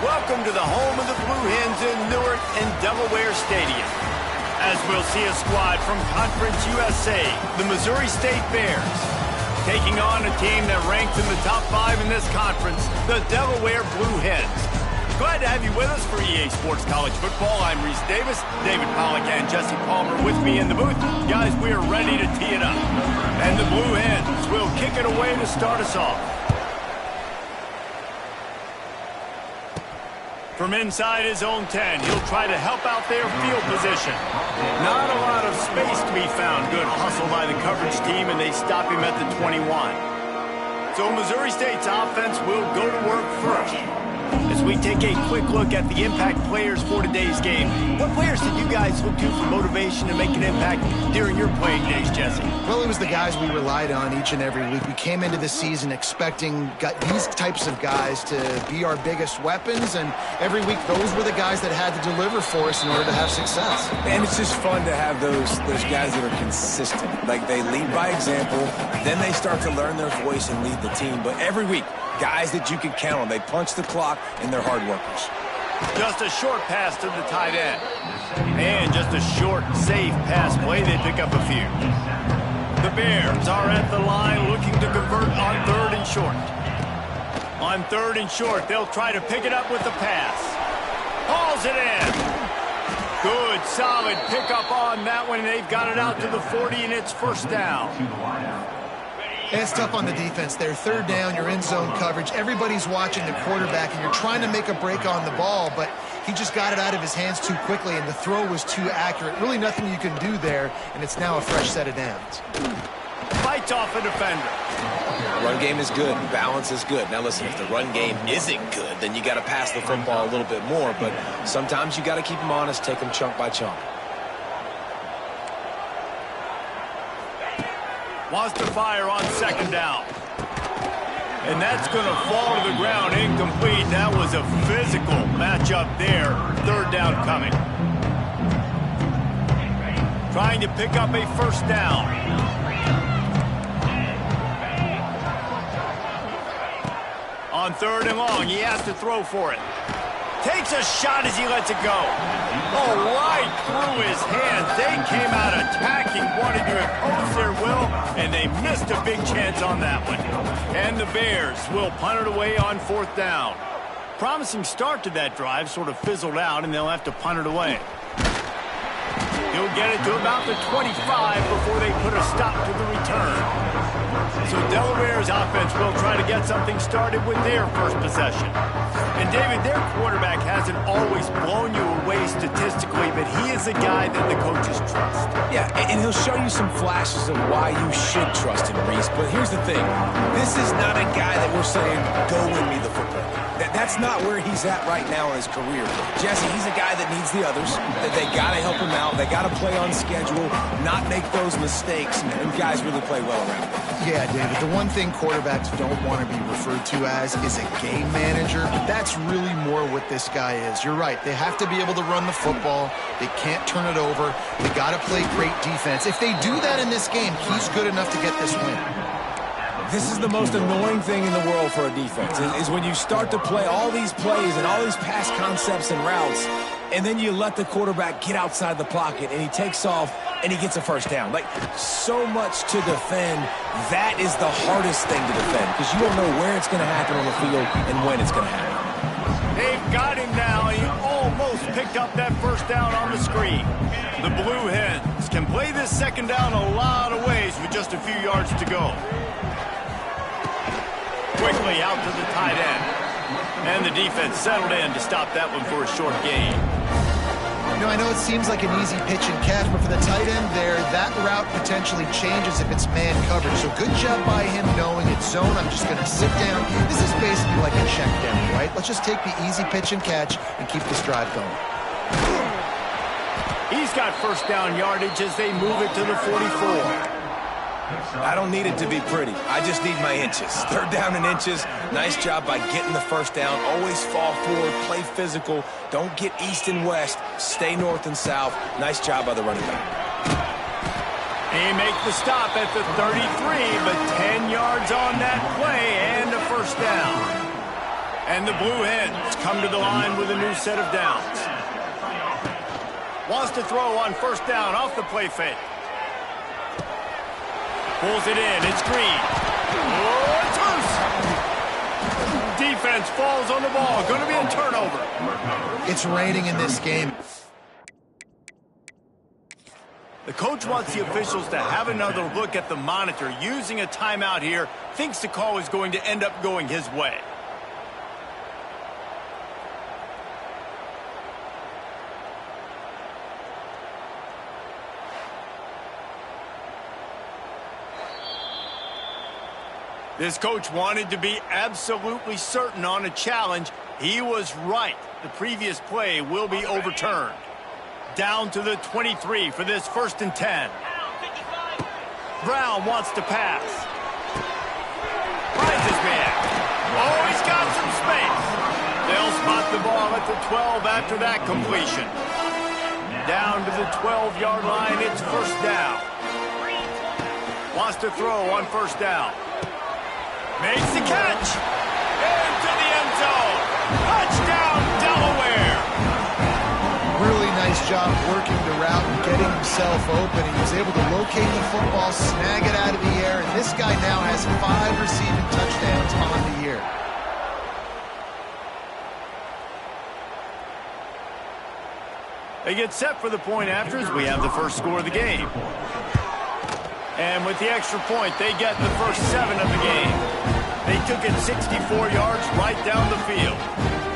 Welcome to the home of the Blue Hens in Newark and Delaware Stadium. As we'll see a squad from Conference USA, the Missouri State Bears, taking on a team that ranks in the top 5 in this conference, the Delaware Blue Hens. Glad to have you with us for EA Sports College Football. I'm Reese Davis, David Pollack and Jesse Palmer with me in the booth. Guys, we are ready to tee it up. And the Blue Hens will kick it away to start us off. From inside his own 10, he'll try to help out their field position. Not a lot of space to be found. Good hustle by the coverage team, and they stop him at the 21. So Missouri State's offense will go to work first. As we take a quick look at the impact players for today's game, what players did you guys look to for motivation to make an impact during your playing days, Jesse? Well, it was the guys we relied on each and every week. We came into the season expecting these types of guys to be our biggest weapons, and every week those were the guys that had to deliver for us in order to have success. And it's just fun to have those guys that are consistent. Like, they lead by example, then they start to learn their voice and lead the team. But every week, guys that you can count on. They punch the clock, and they're hard workers. Just a short pass to the tight end. And just a short, safe pass play. They pick up a few. The Bears are at the line looking to convert on 3rd and short. On 3rd and short, they'll try to pick it up with the pass. Hauls it in. Good, solid pickup on that one. They've got it out to the 40, and it's first down. And it's tough on the defense there. 3rd down, you're in zone coverage. Everybody's watching the quarterback, and you're trying to make a break on the ball, but he just got it out of his hands too quickly, and the throw was too accurate. Really nothing you can do there, and it's now a fresh set of downs. Fights off a defender. Run game is good. Balance is good. Now, listen, if the run game isn't good, then you got to pass the football a little bit more, but sometimes you got to keep them honest, take them chunk by chunk. Wants to fire on 2nd down. And that's going to fall to the ground incomplete. That was a physical matchup there. 3rd down coming. Trying to pick up a first down. On 3rd and long, he has to throw for it. Takes a shot as he lets it go. Oh, right through his hands. They came out attacking, wanted to impose their will, and they missed a big chance on that one. And the Bears will punt it away on 4th down. Promising start to that drive, sort of fizzled out, and they'll have to punt it away. He'll get it to about the 25 before they put a stop to the return. So Delaware's offense will try to get something started with their first possession. And David, their quarterback hasn't always blown you away statistically, but he is a guy that the coaches trust. Yeah, and he'll show you some flashes of why you should trust him, Reese. But here's the thing. This is not a guy that we're saying, go win me the football. That's not where he's at right now in his career. Jesse, he's a guy that needs the others, that they got to help him out. They got to play on schedule, not make those mistakes, and guys really play well around him. Yeah, David, the one thing quarterbacks don't want to be referred to as is a game manager, but that's really more what this guy is. You're right. They have to be able to run the football. They can't turn it over. They got to play great defense. If they do that in this game, he's good enough to get this win. This is the most annoying thing in the world for a defense, is when you start to play all these plays and all these pass concepts and routes, and then you let the quarterback get outside the pocket, and he takes off, and he gets a first down. Like, so much to defend. That is the hardest thing to defend, because you don't know where it's going to happen on the field and when it's going to happen. They've got him now. He almost picked up that first down on the screen. The Blue Hens can play this 2nd down a lot of ways with just a few yards to go. Quickly out to the tight end. And the defense settled in to stop that one for a short gain. You know, I know it seems like an easy pitch and catch, but for the tight end there, that route potentially changes if it's man coverage. So good job by him knowing it's zone. I'm just going to sit down. This is basically like a check down, right? Let's just take the easy pitch and catch and keep this drive going. He's got first down yardage as they move it to the 44. I don't need it to be pretty. I just need my inches. 3rd down and inches. Nice job by getting the first down. Always fall forward, play physical. Don't get east and west. Stay north and south. Nice job by the running back. He makes the stop at the 33, but 10 yards on that play and a first down. And the Blue Hens come to the line with a new set of downs. Wants to throw on first down off the play fake. Pulls it in. It's Green. Oh, it's loose. Defense falls on the ball. Going to be a turnover. It's raining in this game. The coach wants the officials to have another look at the monitor. Using a timeout here, thinks the call is going to end up going his way. This coach wanted to be absolutely certain on a challenge. He was right. The previous play will be overturned. Down to the 23 for this 1st and 10. Brown wants to pass. Finds his man. Oh, he's got some space. They'll spot the ball at the 12 after that completion. Down to the 12-yard line, it's 1st down. Wants to throw on 1st down. Makes the catch. Into the end zone. Touchdown, Delaware. Really nice job working the route and getting himself open. He was able to locate the football, snag it out of the air, and this guy now has 5 receiving touchdowns on the year. They get set for the point after as we have the first score of the game. And with the extra point, they get the first 7 of the game. They took it 64 yards right down the field.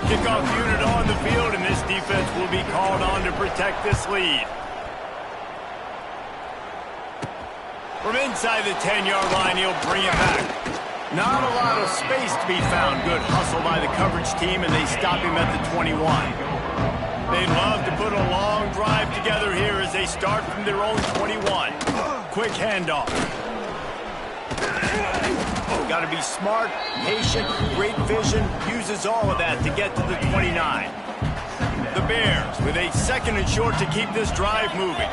Kickoff unit on the field, and this defense will be called on to protect this lead. From inside the 10-yard line, he'll bring it back. Not a lot of space to be found. Good hustle by the coverage team, and they stop him at the 21. They'd love to put a long drive together here as they start from their own 21. Quick handoff. Got to be smart, patient, great vision, uses all of that to get to the 29. The Bears with a 2nd and short to keep this drive moving.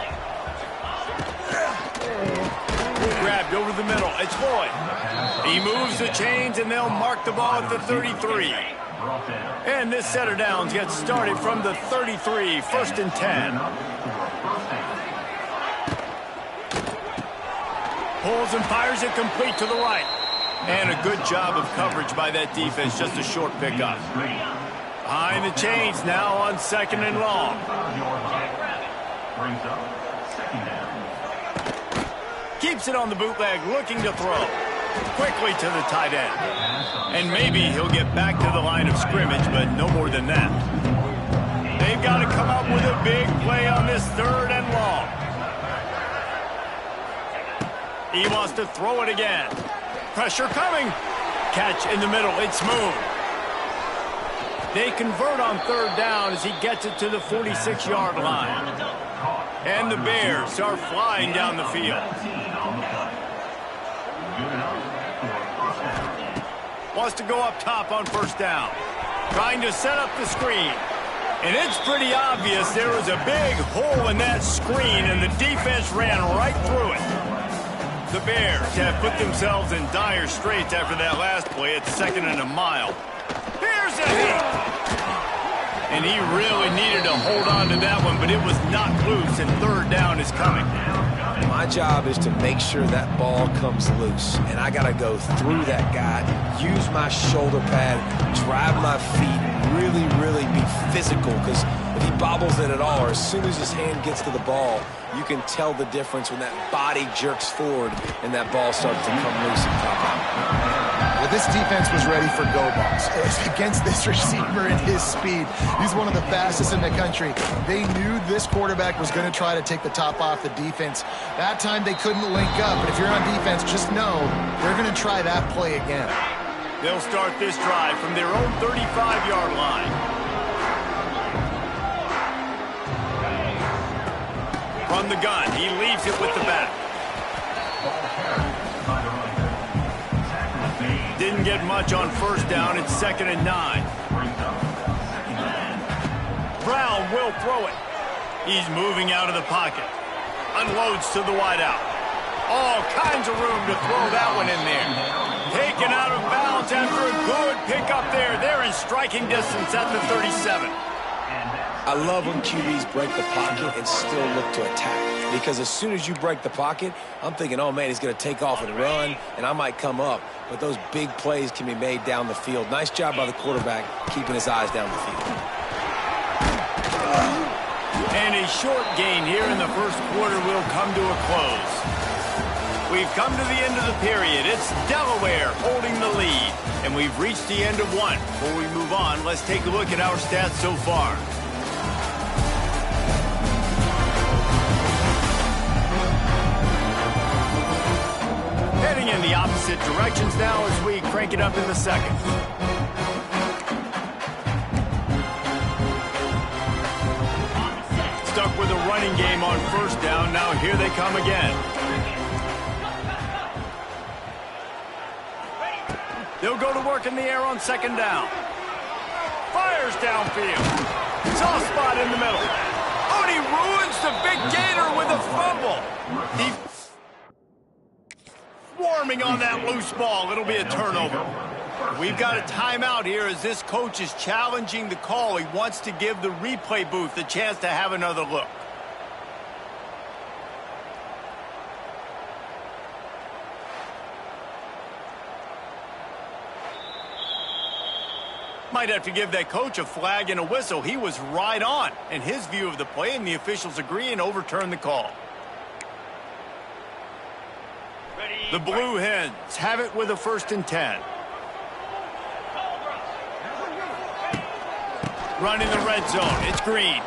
Grabbed over the middle. It's Lloyd. He moves the chains, and they'll mark the ball at the 33. And this set of downs gets started from the 33, 1st and 10. Pulls and fires it complete to the right. And a good job of coverage by that defense, just a short pickup. Behind the chains now on 2nd and long. Keeps it on the bootleg, looking to throw. Quickly to the tight end. And maybe he'll get back to the line of scrimmage, but no more than that. They've got to come up with a big play on this 3rd and long. He wants to throw it again. Pressure coming. Catch in the middle. It's smooth. They convert on 3rd down as he gets it to the 46-yard line. And the Bears are flying down the field. Wants to go up top on 1st down. Trying to set up the screen. And it's pretty obvious there was a big hole in that screen, and the defense ran right through it. The Bears have put themselves in dire straits after that last play at 2nd and a mile. Here's a hit! And he really needed to hold on to that one, but it was knocked loose, and 3rd down is coming. My job is to make sure that ball comes loose, and I got to go through that guy, use my shoulder pad, drive my feet, really be physical, because if he bobbles it at all, or as soon as his hand gets to the ball, you can tell the difference when that body jerks forward and that ball starts to come loose and pop out. Well, this defense was ready for go balls against this receiver and his speed. He's one of the fastest in the country. They knew this quarterback was going to try to take the top off the defense. That time they couldn't link up, but if you're on defense, just know they're going to try that play again. They'll start this drive from their own 35-yard line. From the gun, he leaves it with the back. Didn't get much on 1st down. It's 2nd and 9. Brown will throw it. He's moving out of the pocket. Unloads to the wideout. All kinds of room to throw that one in there. Taken out of bounds after a Good pick up there. They're in striking distance at the 37. I love when QBs break the pocket and still look to attack. Because as soon as you break the pocket, I'm thinking, oh, man, he's going to take off and run, and I might come up. But those big plays can be made down the field. Nice job by the quarterback keeping his eyes down the field. And a short gain here in the first quarter will come to a close. We've come to the end of the period. It's Delaware holding the lead. And we've reached the end of one. Before we move on, let's take a look at our stats so far. Heading in the opposite directions now as we crank it up in the second. Stuck with a running game on first down. Now here they come again. They'll go to work in the air on second down. Fires downfield. Soft spot in the middle. Oh, and he ruins the big gainer with a fumble. Swarming on that loose ball. It'll be a turnover. We've got a timeout here as this coach is challenging the call. He wants to give the replay booth a chance to have another look. Might have to give that coach a flag and a whistle. He was right on in his view of the play, and the officials agree and overturn the call. The Blue Hens have it with a 1st and 10. Running the red zone. It's Green.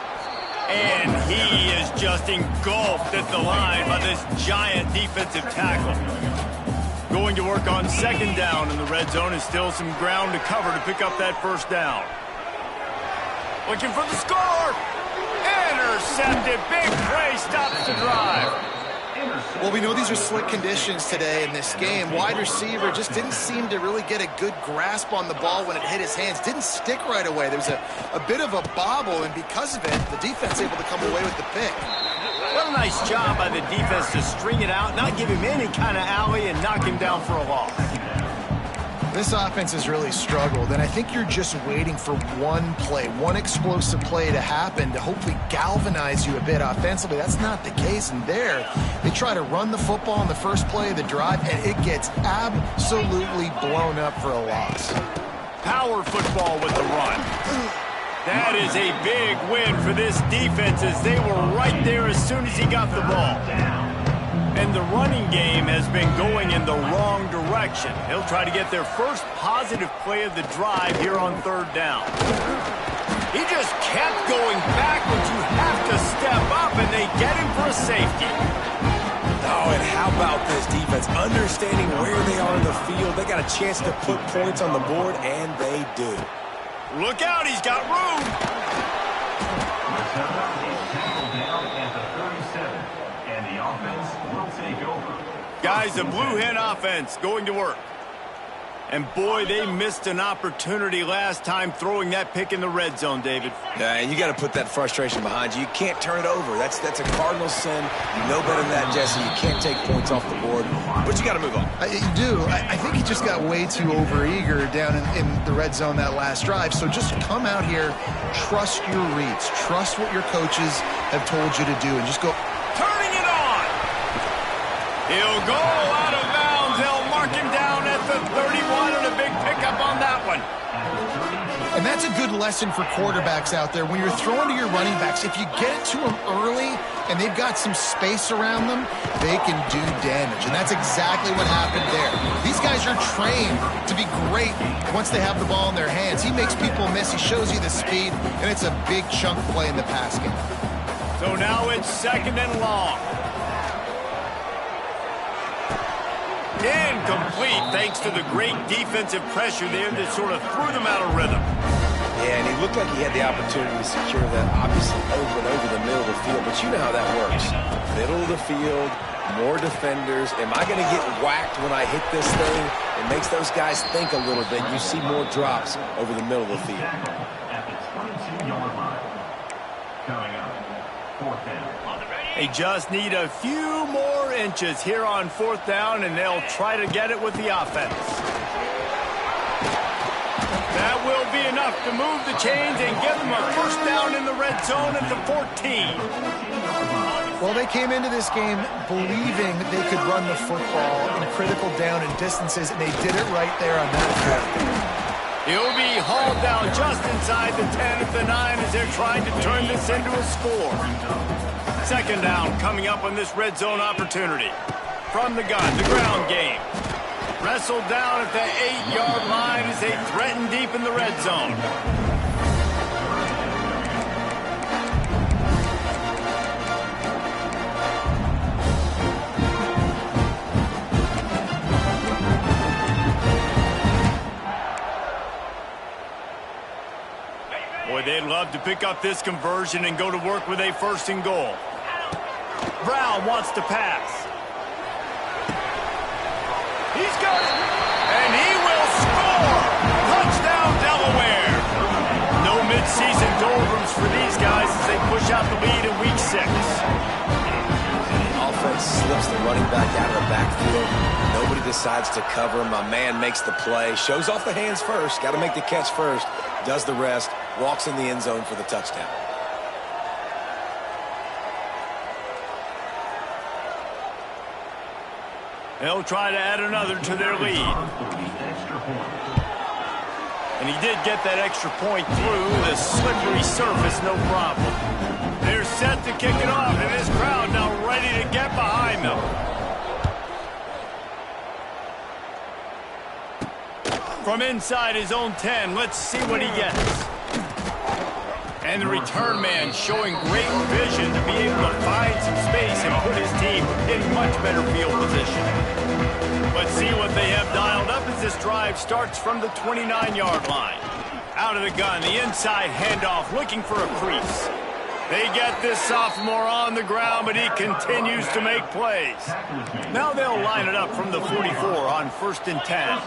And he is just engulfed at the line by this giant defensive tackle. Going to work on second down in the red zone, and still some ground to cover to pick up that first down. Looking for the score. Intercepted. Big play stops the drive. Well, we know these are slick conditions today in this game. Wide receiver just didn't seem to really get a good grasp on the ball when it hit his hands. Didn't stick right away. There was a bit of a bobble, and because of it, the defense able to come away with the pick. What a nice job by the defense to string it out, not give him any kind of alley, and knock him down for a loss. This offense has really struggled, and I think you're just waiting for one play, one explosive play to happen to hopefully galvanize you a bit offensively. That's not the case, and there they try to run the football in the first play of the drive, and it gets absolutely blown up for a loss. Power football with the run. That is a big win for this defense as they were right there as soon as he got the ball. And the running game has been going in the wrong direction. He'll try to get their first positive play of the drive here on third down. He just kept going backwards. You have to step up, and they get him for a safety. Oh, and how about this defense? Understanding where they are in the field. They got a chance to put points on the board, and they do. Look out, he's got room. Guys, the Blue Hen offense going to work. And boy, they missed an opportunity last time throwing that pick in the red zone, David. Yeah, you got to put that frustration behind you. You can't turn it over. That's a cardinal sin. You know better than that, Jesse. You can't take points off the board, but you got to move on. You do. I think he just got way too overeager down in the red zone that last drive. So just come out here, trust your reads, trust what your coaches have told you to do, and just go. Turning it on. He'll go out of bounds. They'll mark him down at the 31, and a big pickup on that one. And that's a good lesson for quarterbacks out there. When you're throwing to your running backs, if you get it to them early and they've got some space around them, they can do damage. And that's exactly what happened there. These guys are trained to be great once they have the ball in their hands. He makes people miss. He shows you the speed, and it's a big chunk play in the pass game. So now it's second and long. Incomplete thanks to the great defensive pressure there that sort of threw them out of rhythm. Yeah, and he looked like he had the opportunity to secure that, obviously open over the middle of the field, but you know how that works. Middle of the field, more defenders. Am I going to get whacked when I hit this thing? It makes those guys think a little bit. You see more drops over the middle of the field. At the 22-yard line. Coming up, fourth down. They just need a few more inches here on fourth down, and they'll try to get it with the offense. enough to move the chains and give them a first down in the red zone at the 14. Well, they came into this game believing they could run the football in critical down and distances, and they did it right there on that play. He'll be hauled down just inside the 10 at the 9 as they're trying to turn this into a score. Second down coming up on this red zone opportunity. From the gun, the ground game. Wrestled down at the 8-yard line as they threaten deep in the red zone. Boy, they'd love to pick up this conversion and go to work with a 1st and goal. Brown wants to pass. He's got it, and he will score! Touchdown, Delaware! No mid-season doldrums for these guys as they push out the lead in week 6. Offense slips the running back out of the backfield. Nobody decides to cover him. My man makes the play, shows off the hands first, got to make the catch first, does the rest, walks in the end zone for the touchdown. They'll try to add another to their lead. And he did get that extra point through the slippery surface, no problem. They're set to kick it off, and this crowd now ready to get behind them. From inside his own 10, let's see what he gets. And the return man showing great vision to be able to find some space and put his team in much better field position. Let's see what they have dialed up as this drive starts from the 29-yard line. Out of the gun, the inside handoff looking for a crease. They get this sophomore on the ground, but he continues to make plays. Now they'll line it up from the 44 on 1st and 10.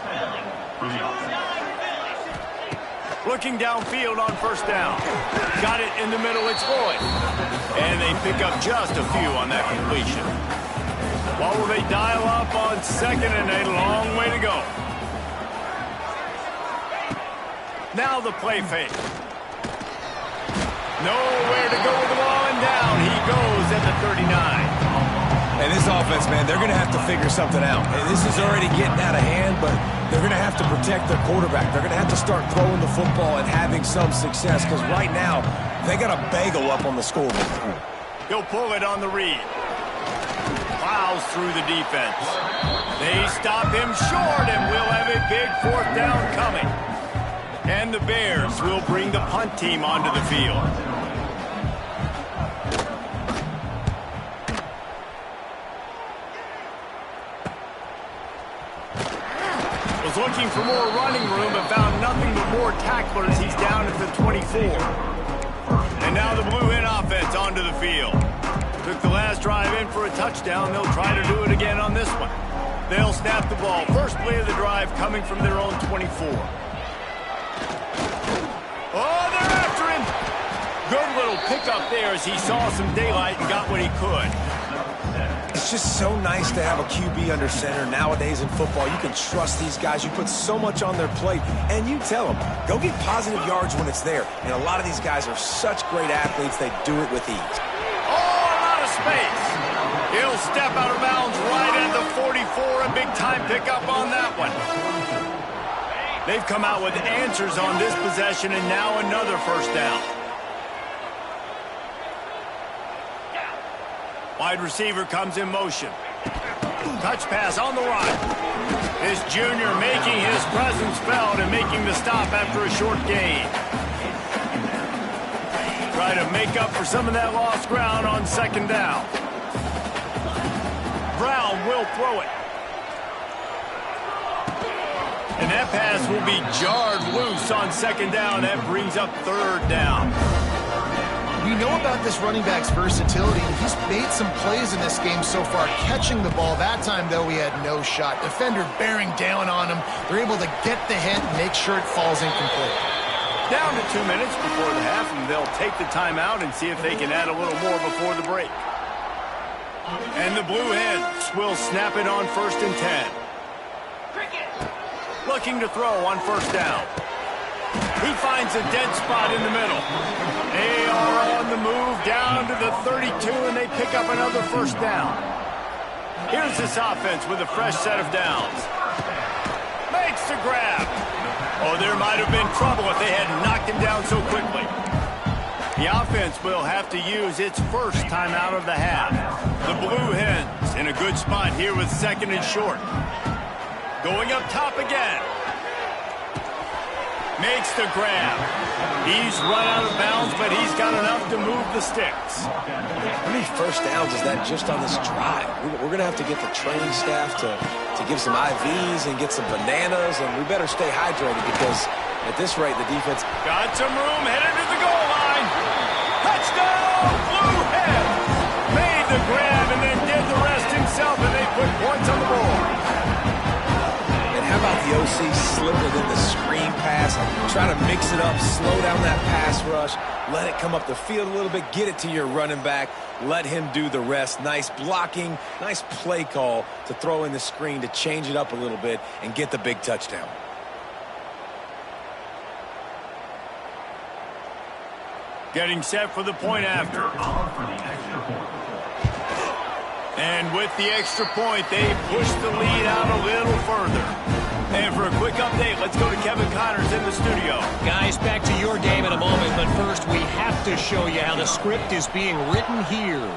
Looking downfield on 1st down. Got it in the middle, it's Lloyd. And they pick up just a few on that completion. What will they dial up on 2nd and a long way to go? Now the play fake. Nowhere to go with the ball, and down he goes at the 39. And this offense, man, they're going to have to figure something out. And this is already getting out of hand, but they're going to have to protect their quarterback. They're going to have to start throwing the football and having some success because right now they got a bagel up on the scoreboard. He'll pull it on the read. Plows through the defense. They stop him short, and we'll have a big 4th down coming. And the Bears will bring the punt team onto the field. Was looking for more running room, but found nothing but more tacklers. He's down at the 24. And now the Blue Hen offense onto the field. Took the last drive in for a touchdown. They'll try to do it again on this one. They'll snap the ball. First play of the drive coming from their own 24. Oh, they're after him. Good little pickup there as he saw some daylight and got what he could. It's just so nice to have a QB under center nowadays in football. You can trust these guys. You put so much on their plate, and you tell them, go get positive yards when it's there. And a lot of these guys are such great athletes, they do it with ease. Oh, a lot of space. He'll step out of bounds right at the 44. A big-time pickup on that one. They've come out with answers on this possession, and now another 1st down. Wide receiver comes in motion. Touch pass on the right. This junior making his presence felt and making the stop after a short gain. Try to make up for some of that lost ground on 2nd down. Brown will throw it. And that pass will be jarred loose on 2nd down. That brings up 3rd down. We know about this running back's versatility. He's made some plays in this game so far, catching the ball. That time, though, he had no shot. Defender bearing down on him. They're able to get the hit and make sure it falls incomplete. Down to 2 minutes before the half, and they'll take the timeout and see if they can add a little more before the break. And the Blue Hens will snap it on 1st and 10. Looking to throw on 1st down. He finds a dead spot in the middle. They are on the move down to the 32, and they pick up another first down. Here's this offense with a fresh set of downs. Makes the grab. Oh, there might have been trouble if they had knocked him down so quickly. The offense will have to use its first timeout of the half. The Blue Hens in a good spot here with second and short. Going up top again. Makes the grab. He's run out of bounds, but he's got enough to move the sticks. How many first downs is that just on this drive? We're going to have to get the training staff to give some IVs and get some bananas, and we better stay hydrated because at this rate, the defense... Got some room, headed to the goal line. Touchdown, Blue Hens! Made the grab and then did the rest himself, and they put points on the board. How about the OC slipping in the screen pass, try to mix it up, slow down that pass rush, let it come up the field a little bit, get it to your running back, let him do the rest. Nice blocking, nice play call to throw in the screen to change it up a little bit and get the big touchdown. Getting set for the point after. And with the extra point, they push the lead out a little further. And for a quick update, let's go to Kevin Connors in the studio. Guys, back to your game in a moment, but first we have to show you how the script is being written here.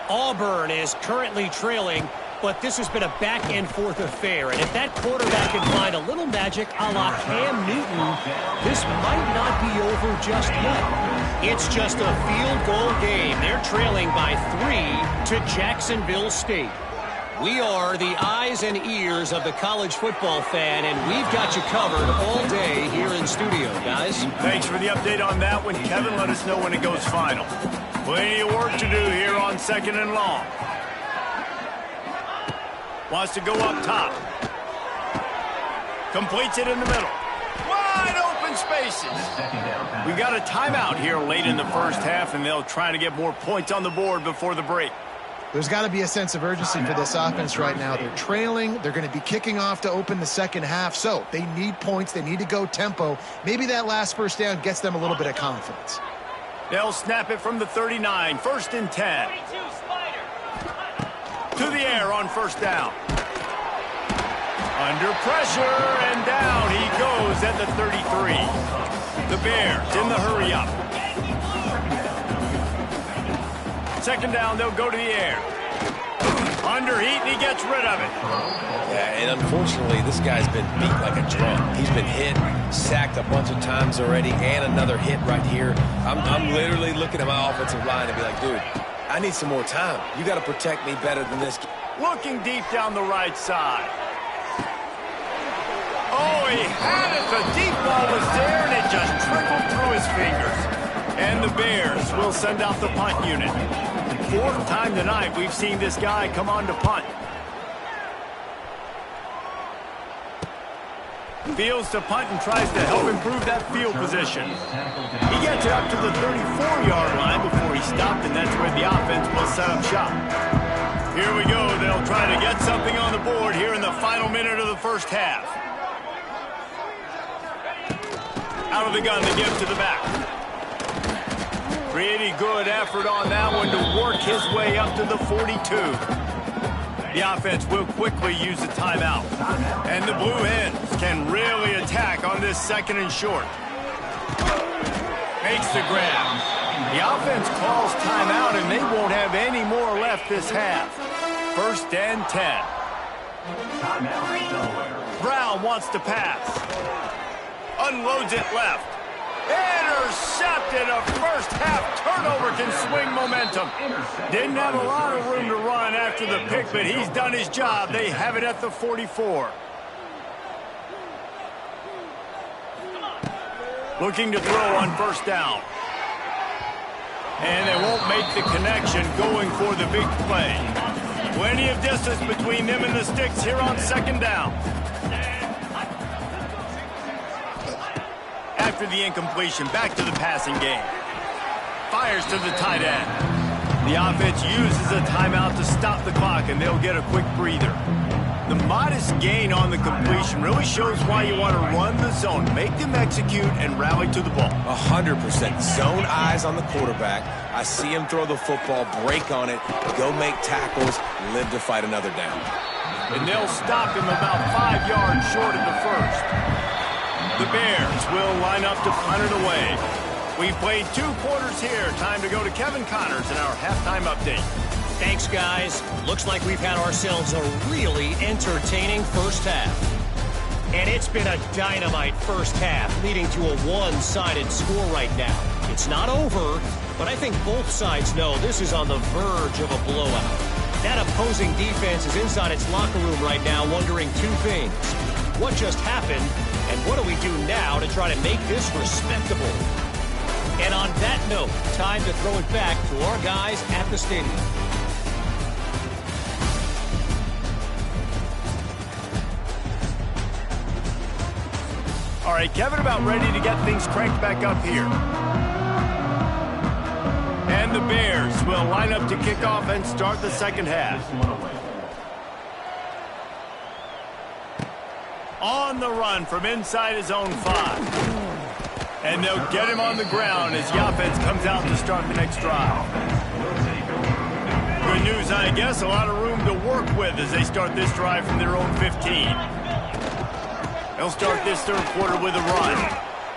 Auburn is currently trailing, but this has been a back-and-forth affair. And if that quarterback can find a little magic a la Cam Newton, this might not be over just yet. It's just a field goal game. They're trailing by 3 to Jacksonville State. We are the eyes and ears of the college football fan, and we've got you covered all day here in studio, guys. Thanks for the update on that one, Kevin. Let us know when it goes final. Plenty of work to do here on second and long. Wants to go up top. Completes it in the middle. Wide open spaces. We got a timeout here late in the first half, and they'll try to get more points on the board before the break. There's got to be a sense of urgency for this offense right now. They're trailing. They're going to be kicking off to open the second half. So they need points. They need to go tempo. Maybe that last first down gets them a little bit of confidence. They'll snap it from the 39. First and 10. To the air on first down. Under pressure and down he goes at the 33. The Bears in the hurry up. Second down, they'll go to the air. Under heat, and he gets rid of it. Yeah, and unfortunately, this guy's been beat like a drum. He's been hit, sacked a bunch of times already, and another hit right here. I'm literally looking at my offensive line and be like, dude, I need some more time. You got to protect me better than this. Looking deep down the right side. Oh, he had it. The deep ball was there, and it just trickled through his fingers. And the Bears will send out the punt unit. Fourth time tonight we've seen this guy come on to punt. Fields to punt and tries to help improve that field position. He gets it up to the 34-yard line before he stopped, and that's where the offense will set up shop. Here we go. They'll try to get something on the board here in the final minute of the first half. Out of the gun to give to the back. Pretty good effort on that one to work his way up to the 42. The offense will quickly use the timeout. And the Blue Hens can really attack on this second and short. Makes the grab. The offense calls timeout, and they won't have any more left this half. First and 10. Brown wants to pass. Unloads it left. Intercepted. A first half turnover can swing momentum. Didn't have a lot of room to run after the pick, but he's done his job. They have it at the 44. Looking to throw on first down. And they won't make the connection going for the big play. Plenty of distance between them and the sticks here on second down. After the incompletion, back to the passing game. Fires to the tight end. The offense uses a timeout to stop the clock, and they'll get a quick breather. The modest gain on the completion really shows why you want to run the zone. Make them execute and rally to the ball. 100%. Zone eyes on the quarterback. I see him throw the football, break on it, go make tackles, live to fight another down. And they'll stop him about 5 yards short of the first. The Bears will line up to punt it away. We've played 2 quarters here. Time to go to Kevin Connors in our halftime update. Thanks, guys. Looks like we've had ourselves a really entertaining first half. And it's been a dynamite first half, leading to a one-sided score right now. It's not over, but I think both sides know this is on the verge of a blowout. That opposing defense is inside its locker room right now wondering 2 things. What just happened, and what do we do now to try to make this respectable? And on that note, time to throw it back to our guys at the stadium. All right, Kevin, about ready to get things cranked back up here. And the Bears will line up to kick off and start the second half. On the run from inside his own 5. And they'll get him on the ground as the offense comes out to start the next drive. Good news, I guess, a lot of room to work with as they start this drive from their own 15. They'll start this third quarter with a run.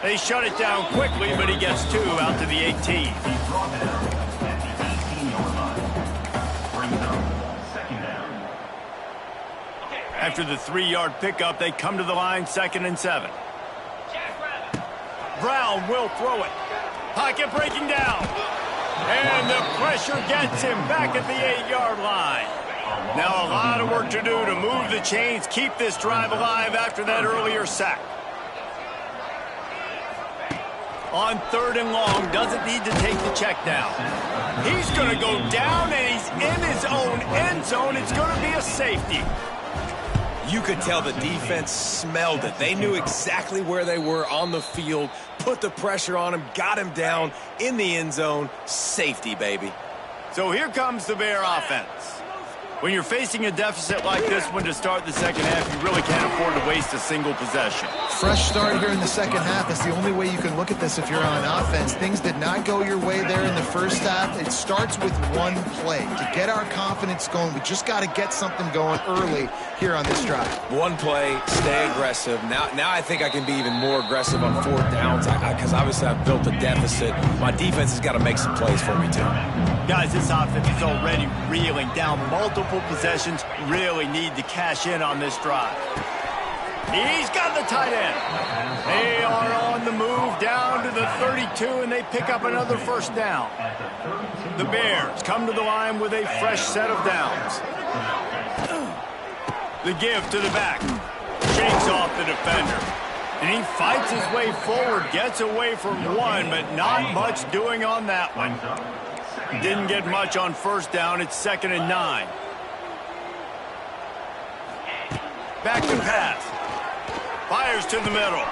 They shut it down quickly, but he gets 2 out to the 18. After the 3-yard pickup, they come to the line, 2nd and 7. Brown will throw it. Pocket breaking down. And the pressure gets him back at the 8-yard line. Now a lot of work to do to move the chains, keep this drive alive after that earlier sack. On 3rd and long, doesn't need to take the check down. He's going to go down, and he's in his own end zone. It's going to be a safety. You could tell the defense smelled it. They knew exactly where they were on the field, put the pressure on him, got him down in the end zone. Safety, baby. So here comes the Bear offense. When you're facing a deficit like this one to start the second half, you really can't afford to waste a single possession. Fresh start here in the second half. That's the only way you can look at this if you're on offense. Things did not go your way there in the first half. It starts with one play. To get our confidence going, we just got to get something going early here on this drive. One play, stay aggressive. Now I think I can be even more aggressive on 4th downs because obviously I've built a deficit. My defense has got to make some plays for me, too. Guys, this offense is already reeling down multiple possessions. Really need to cash in on this drive. He's got the tight end. They are on the move down to the 32, and they pick up another first down. The Bears come to the line with a fresh set of downs. The give to the back. Shakes off the defender. And he fights his way forward, gets away from one, but not much doing on that one. Didn't get much on first down. It's 2nd and 9. Back to pass. Fires to the middle.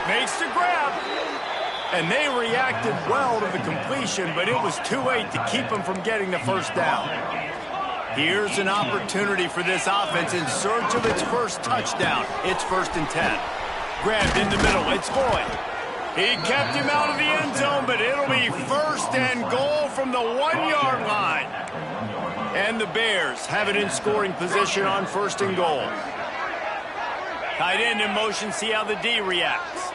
Makes the grab. And they reacted well to the completion, but it was too late to keep them from getting the first down. Here's an opportunity for this offense in search of its first touchdown. It's 1st and 10. Grabbed in the middle. It's Boyd. He kept him out of the end zone, but it'll be 1st and goal from the 1-yard line. And the Bears have it in scoring position on 1st and goal. Tight end in motion, see how the D reacts.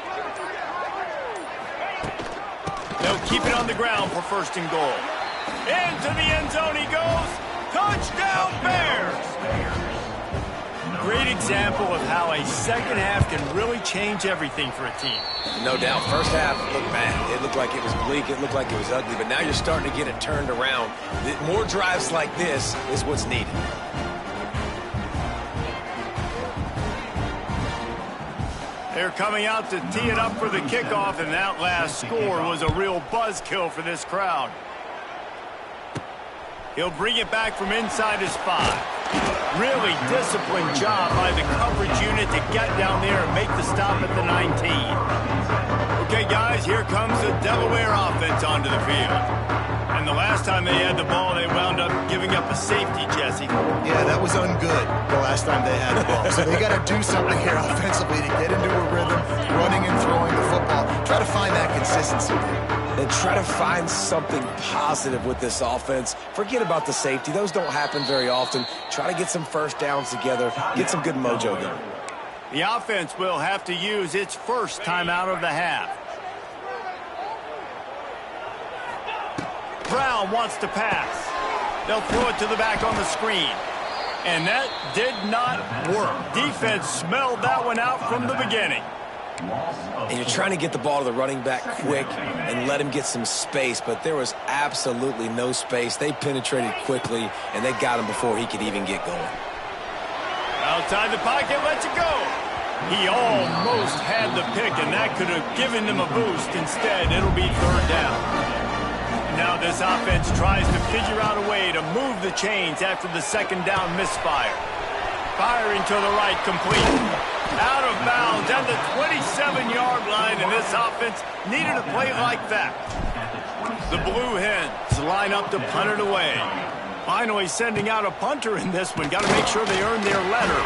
They'll keep it on the ground for 1st and goal. Into the end zone he goes. Touchdown, Bears! Great example of how a second half can really change everything for a team. No doubt. First half looked bad. It looked like it was bleak. It looked like it was ugly. But now you're starting to get it turned around. More drives like this is what's needed. They're coming out to tee it up for the kickoff, and that last score was a real buzzkill for this crowd. He'll bring it back from inside his 5. Really disciplined job by the coverage unit to get down there and make the stop at the 19. Okay, guys, here comes the Delaware offense onto the field. And the last time they had the ball, they wound up giving up a safety, Jesse. Yeah, that was ungood the last time they had the ball. So they got to do something here offensively to get into a rhythm, running and throwing the football. Try to find that consistency. And try to find something positive with this offense. Forget about the safety. Those don't happen very often. Try to get some first downs together. Get some good mojo going. The offense will have to use its first timeout of the half. Brown wants to pass. They'll throw it to the back on the screen. And that did not work. Defense smelled that one out from the beginning. And you're trying to get the ball to the running back quick and let him get some space, but there was absolutely no space. They penetrated quickly, and they got him before he could even get going. Outside the pocket, lets it go. He almost had the pick, and that could have given them a boost. Instead, it'll be third down. Now this offense tries to figure out a way to move the chains after the second down misfire. Firing to the right, complete. Out of bounds at the 27-yard line, and this offense needed a play like that. The Blue Hens line up to punt it away. Finally sending out a punter in this one. Got to make sure they earn their letter.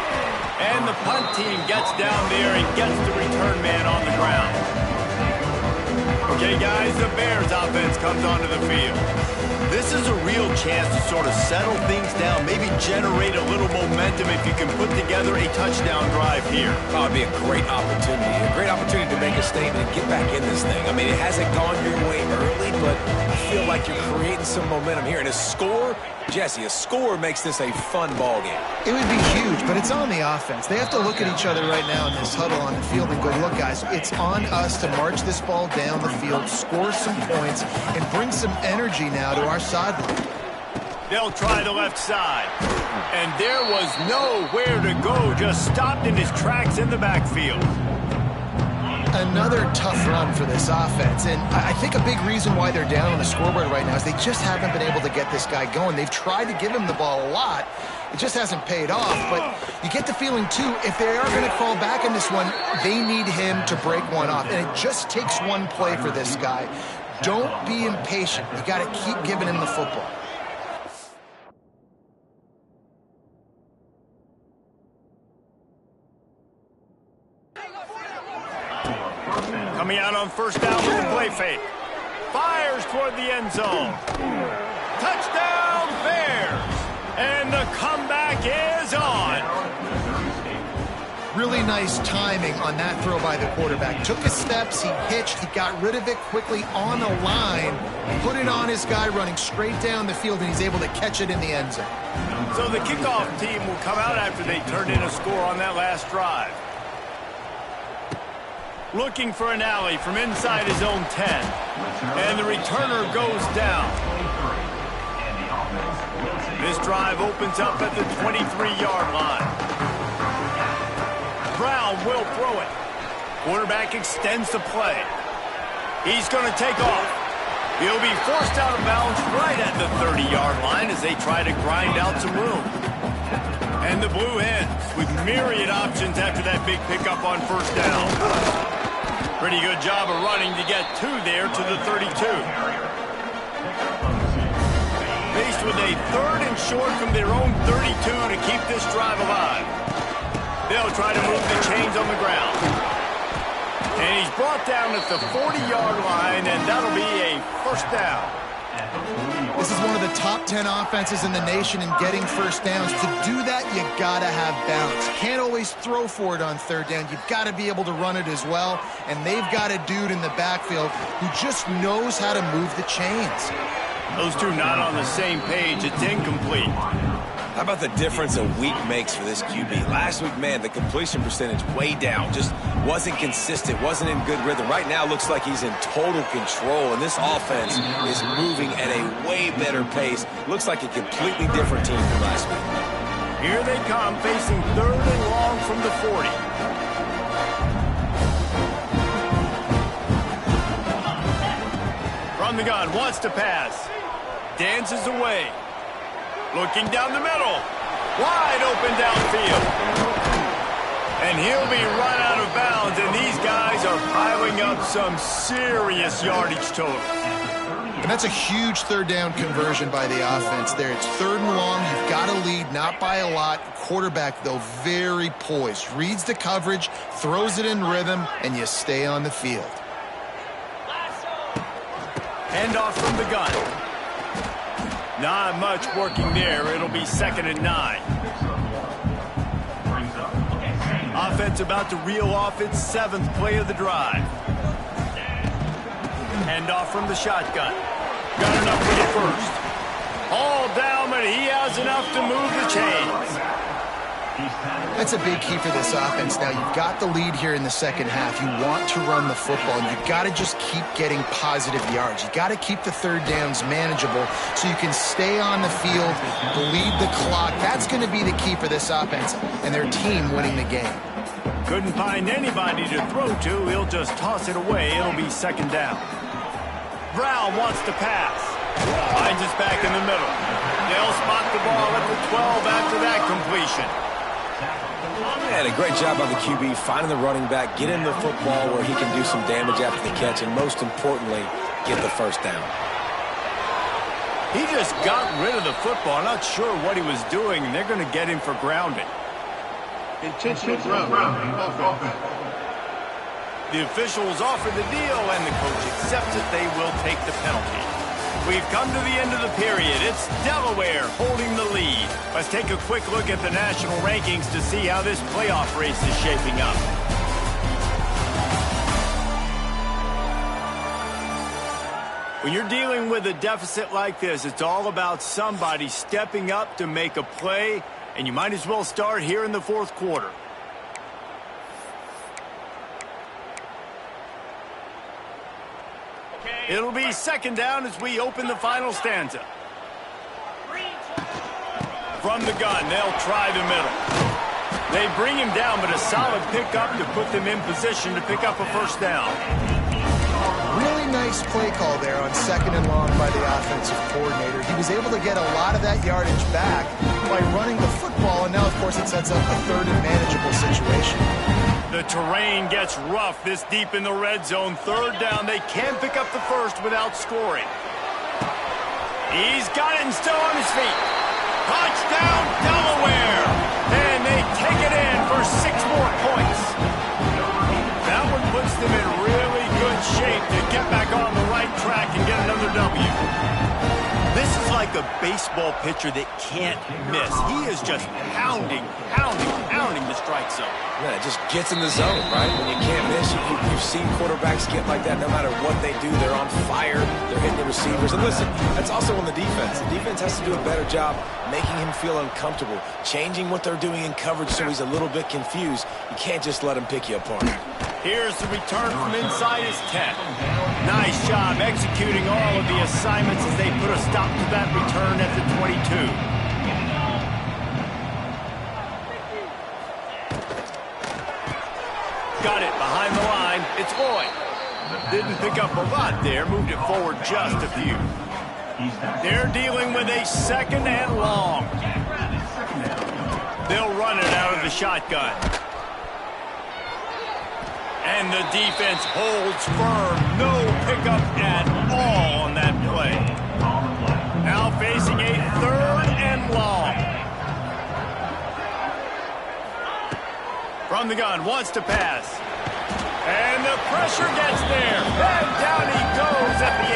And the punt team gets down there and gets the return man on the ground. Okay, guys, the Bears offense comes onto the field. This is a real chance to sort of settle things down, maybe generate a little momentum if you can put together a touchdown drive here. Oh, it'd be a great opportunity to make a statement and get back in this thing. I mean, it hasn't gone your way early, but I feel like you're creating some momentum here. And a score, Jesse, a score makes this a fun ball game. It would be huge, but it's on the offense. They have to look at each other right now in this huddle on the field and go, look, guys, it's on us to march this ball down the field, score some points, and bring some energy now to our sideline. They'll try the left side. And there was nowhere to go, just stopped in his tracks in the backfield. Another tough run for this offense, and I think a big reason why they're down on the scoreboard right now is they just haven't been able to get this guy going. They've tried to give him the ball a lot. It just hasn't paid off, but you get the feeling, too, if they are going to crawl back in this one, they need him to break one off, and it just takes one play for this guy. Don't be impatient. You got to keep giving him the football. Coming out on first down with the play fake. Fires toward the end zone. Touchdown, Bears! And the comeback is on. Really nice timing on that throw by the quarterback. Took his steps, he hitched, he got rid of it quickly on the line, put it on his guy running straight down the field, and he's able to catch it in the end zone. So the kickoff team will come out after they turned in a score on that last drive. Looking for an alley from inside his own 10. And the returner goes down. This drive opens up at the 23-yard line. Brown will throw it. Quarterback extends the play. He's going to take off. He'll be forced out of bounds right at the 30-yard line as they try to grind out some room. And the Blue Hens with myriad options after that big pickup on first down. Pretty good job of running to get two there to the 32. Faced with a third and short from their own 32 to keep this drive alive. They'll try to move the chains on the ground. And he's brought down at the 40-yard line, and that'll be a first down. This is one of the top 10 offenses in the nation in getting first downs. To do that, you gotta have balance. Can't always throw for it on third down. You've got to be able to run it as well. And they've got a dude in the backfield who just knows how to move the chains. Those two not on the same page. It's incomplete. How about the difference a week makes for this QB? Last week, man, the completion percentage way down. Just wasn't consistent, wasn't in good rhythm. Right now, looks like he's in total control, and this offense is moving at a way better pace. Looks like a completely different team from last week. Here they come, facing third and long from the 40. From the gun, wants to pass. Dances away. Looking down the middle. Wide open downfield. And he'll be run out of bounds, and these guys are piling up some serious yardage total. And that's a huge third down conversion by the offense there. It's 3rd and long. You've got to lead, not by a lot. Quarterback, though, very poised. Reads the coverage, throws it in rhythm, and you stay on the field. Handoff from the gun. Not much working there. It'll be 2nd and 9. Offense about to reel off its 7th play of the drive. Handoff from the shotgun. Got enough for the first. All down, but he has enough to move the chains. That's a big key for this offense now. You've got the lead here in the second half. You want to run the football, and you've got to just keep getting positive yards. You've got to keep the third downs manageable so you can stay on the field, bleed the clock. That's going to be the key for this offense and their team winning the game. Couldn't find anybody to throw to. He'll just toss it away. It'll be 2nd down. Brown wants to pass. Finds us back in the middle. They'll spot the ball at the 12 after that completion. And a great job by the QB finding the running back, get him the football where he can do some damage after the catch, and most importantly, get the first down. He just got rid of the football. Not sure what he was doing, and they're going to get him for grounding. Intentional grounding. The officials offer the deal, and the coach accepts it. They will take the penalty. We've come to the end of the period. It's Delaware holding the lead. Let's take a quick look at the national rankings to see how this playoff race is shaping up. When you're dealing with a deficit like this, it's all about somebody stepping up to make a play, and you might as well start here in the 4th quarter. It'll be 2nd down as we open the final stanza. From the gun, they'll try the middle. They bring him down, but a solid pickup to put them in position to pick up a first down. Really nice play call there on 2nd and long by the offensive coordinator. He was able to get a lot of that yardage back by running the football, and now, of course, it sets up a 3rd and manageable situation. The terrain gets rough this deep in the red zone. 3rd down. They can't pick up the first without scoring. He's got it and still on his feet. Touchdown, Delaware! And they take it in for 6 more points. That one puts them in really good shape to get back on the right track and get another W. This is like a baseball pitcher that can't miss. He is just pounding the strike zone. Yeah, it just gets in the zone, right? When you can't miss, you've seen quarterbacks get like that no matter what they do. They're on fire. They're hitting the receivers. And listen, that's also on the defense. The defense has to do a better job making him feel uncomfortable, changing what they're doing in coverage so he's a little bit confused. You can't just let him pick you apart. Here's the return from inside his 10. Nice job executing all of the assignments as they put a stop to that return at the 22. Got it behind the line. It's Lloyd. Didn't pick up a lot there. Moved it forward just a few. They're dealing with a 2nd and long. They'll run it out of the shotgun. And the defense holds firm. No pickup at all on that play. Now facing a 3rd and long. From the gun, wants to pass. And the pressure gets there. And down he goes at the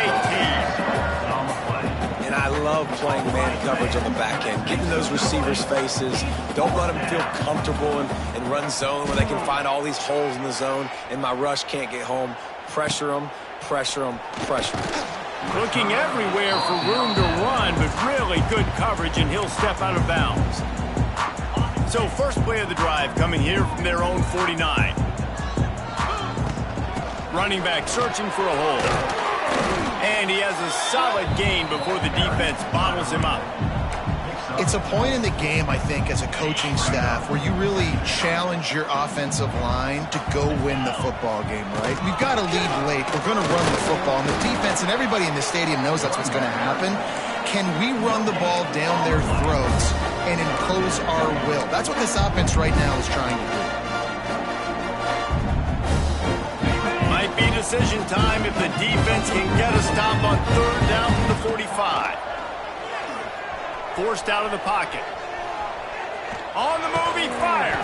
18. And I love playing man coverage on the back end, getting those receivers' faces. Don't let them feel comfortable and run zone where they can find all these holes in the zone, and my rush can't get home. Pressure them, pressure them, pressure them. Looking everywhere for room to run, but really good coverage, and he'll step out of bounds. So first play of the drive coming here from their own 49. Running back searching for a hole. And he has a solid gain before the defense bottles him up. It's a point in the game, I think, as a coaching staff where you really challenge your offensive line to go win the football game, right? We've got to lead late. We're going to run the football. And the defense and everybody in the stadium knows that's what's going to happen. Can we run the ball down their throats and impose our will? That's what this offense right now is trying to do. Might be decision time if the defense can get a stop on 3rd down from the 45. Forced out of the pocket. On the move, he fires.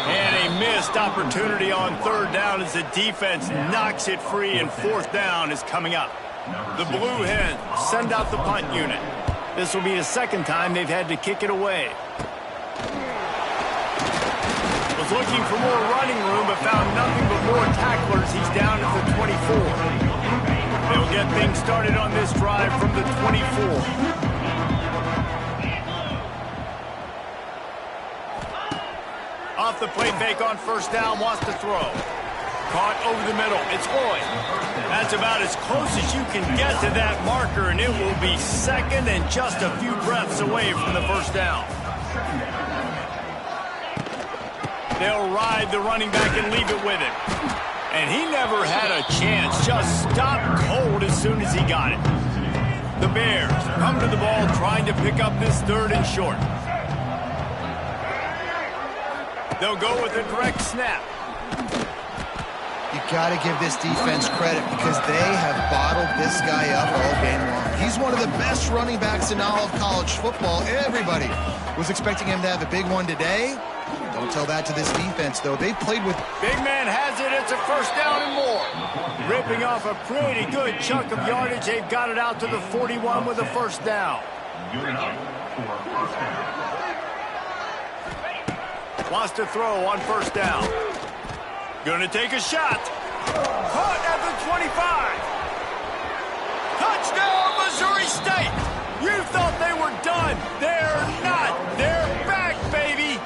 And a missed opportunity on 3rd down as the defense knocks it free, and 4th down is coming up. The Blue Hens send out the punt unit. This will be the 2nd time they've had to kick it away. Was looking for more running room, but found nothing but more tacklers. He's down at the 24. They'll get things started on this drive from the 24. Off the play fake on 1st down, wants to throw. Caught over the middle. It's Lloyd. That's about as close as you can get to that marker, and it will be 2nd and just a few breaths away from the 1st down. They'll ride the running back and leave it with him. And he never had a chance. Just stopped cold as soon as he got it. The Bears come to the ball trying to pick up this 3rd and short. They'll go with a direct snap. You got to give this defense credit because they have bottled this guy up all game long. He's one of the best running backs in all of college football. Everybody was expecting him to have a big one today. Don't tell that to this defense, though. They played with... Big man has it. It's a 1st down and more. Ripping off a pretty good chunk of yardage. They've got it out to the 41 with a 1st down. Good enough for 1st down. Wants to throw on 1st down. Gonna take a shot. Caught at the 25. Touchdown, Missouri State. You thought they were done. They're not. They're back, baby.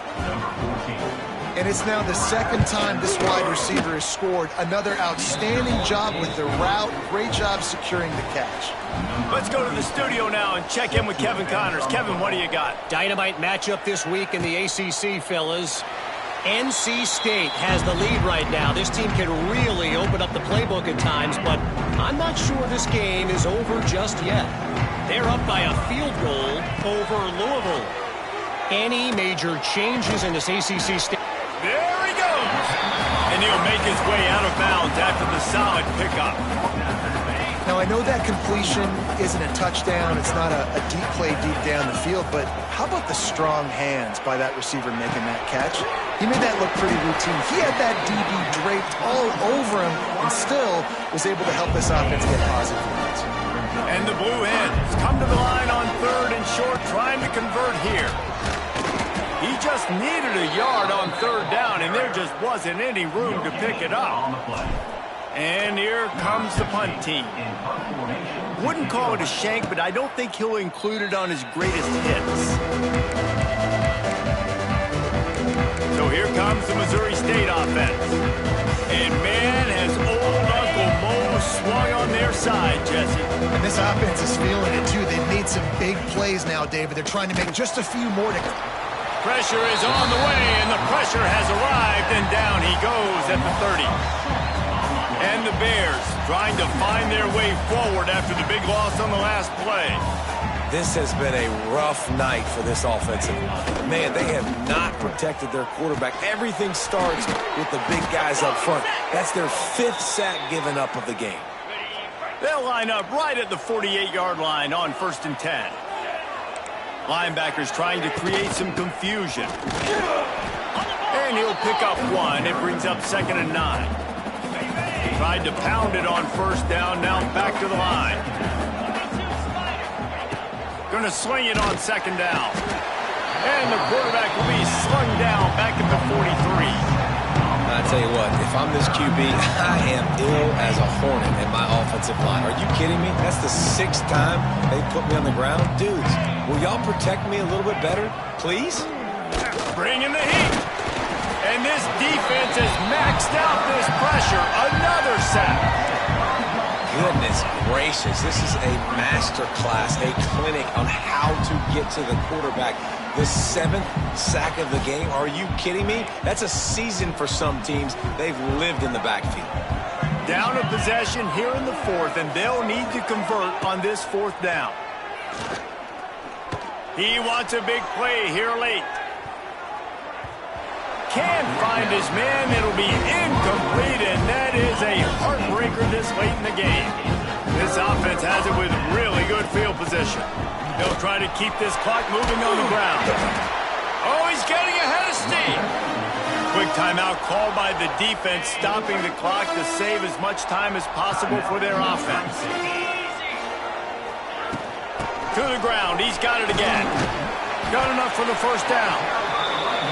And it's now the 2nd time this wide receiver has scored. Another outstanding job with the route. Great job securing the catch. Let's go to the studio now and check in with Kevin Connors. Kevin, what do you got? Dynamite matchup this week in the ACC, fellas. NC State has the lead right now. This team can really open up the playbook at times, but I'm not sure this game is over just yet. They're up by a field goal over Louisville. Any major changes in this ACC State? There he goes. And he'll make his way out of bounds after the solid pickup. Now, I know that completion isn't a touchdown. It's not a deep play deep down the field, but how about the strong hands by that receiver making that catch? He made that look pretty routine. He had that DB draped all over him and still was able to help this offense get positive yards. And the Blue Hens come to the line on 3rd and short, trying to convert here. He just needed a yard on 3rd down, and there just wasn't any room to pick it up. And here comes the punt team. Wouldn't call it a shank, but I don't think he'll include it on his greatest hits. So here comes the Missouri State offense. And man, has old Uncle Mo swung on their side, Jesse. And this offense is feeling it, too. They've made some big plays now, David. They're trying to make just a few more to go. Pressure is on the way, and the pressure has arrived, and down he goes at the 30. And the Bears trying to find their way forward after the big loss on the last play. This has been a rough night for this offensive line. Man, they have not protected their quarterback. Everything starts with the big guys up front. That's their 5th sack given up of the game. They'll line up right at the 48-yard line on 1st and 10. Linebackers trying to create some confusion. And he'll pick up one. It brings up 2nd and 9. Tried to pound it on 1st down, now back to the line. Going to sling it on 2nd down. And the quarterback will be slung down back at the 43. I tell you what, if I'm this QB, I am ill as a hornet in my offensive line. Are you kidding me? That's the 6th time they put me on the ground. Dudes, will y'all protect me a little bit better, please? Bringing the heat. And this defense has maxed out this pressure. Another sack. Goodness gracious, this is a master class, a clinic on how to get to the quarterback. The 7th sack of the game. Are you kidding me? That's a season for some teams. They've lived in the backfield. Down a possession here in the 4th, and they'll need to convert on this 4th down. He wants a big play here late. Can't find his man. It'll be incomplete, and that is a heartbreaker this late in the game. This offense has it with really good field position. They'll try to keep this clock moving on the ground. Oh, he's getting ahead of steam. Quick timeout called by the defense, stopping the clock to save as much time as possible for their offense. To the ground, he's got it again. Got enough for the first down.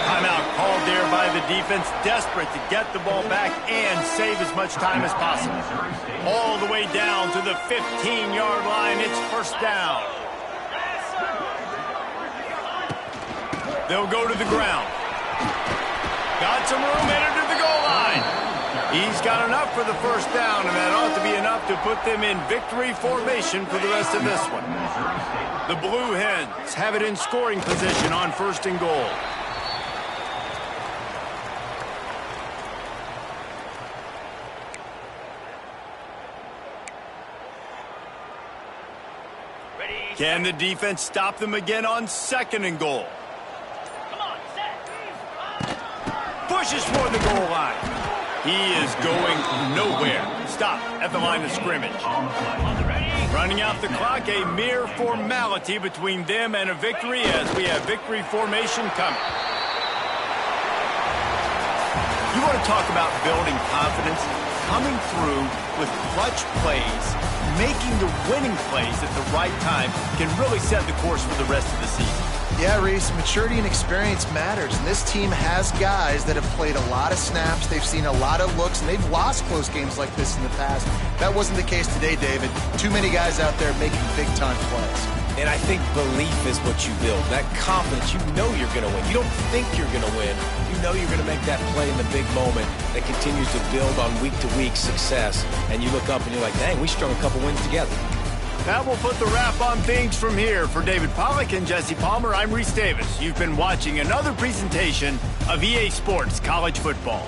Timeout called there by the defense, desperate to get the ball back and save as much time as possible. All the way down to the 15-yard line, it's first down. They'll go to the ground. Got some room headed to the goal line. He's got enough for the first down, and that ought to be enough to put them in victory formation for the rest of this one. The Blue Hens have it in scoring position on first and goal. Can the defense stop them again on second and goal? Pushes for the goal line. He is going nowhere. Stop at the line of scrimmage. Running out the clock, a mere formality between them and a victory as we have victory formation coming. You want to talk about building confidence? Coming through with clutch plays, making the winning plays at the right time can really set the course for the rest of the season. Yeah, Reese, maturity and experience matters, and this team has guys that have played a lot of snaps, they've seen a lot of looks, and they've lost close games like this in the past. That wasn't the case today, David. Too many guys out there making big-time plays. And I think belief is what you build. That confidence, you know you're going to win. You don't think you're going to win. You know you're going to make that play in the big moment that continues to build on week-to-week success. And you look up and you're like, dang, we strung a couple wins together. That will put the wrap on things from here. For David Pollack and Jesse Palmer, I'm Reese Davis. You've been watching another presentation of EA Sports College Football.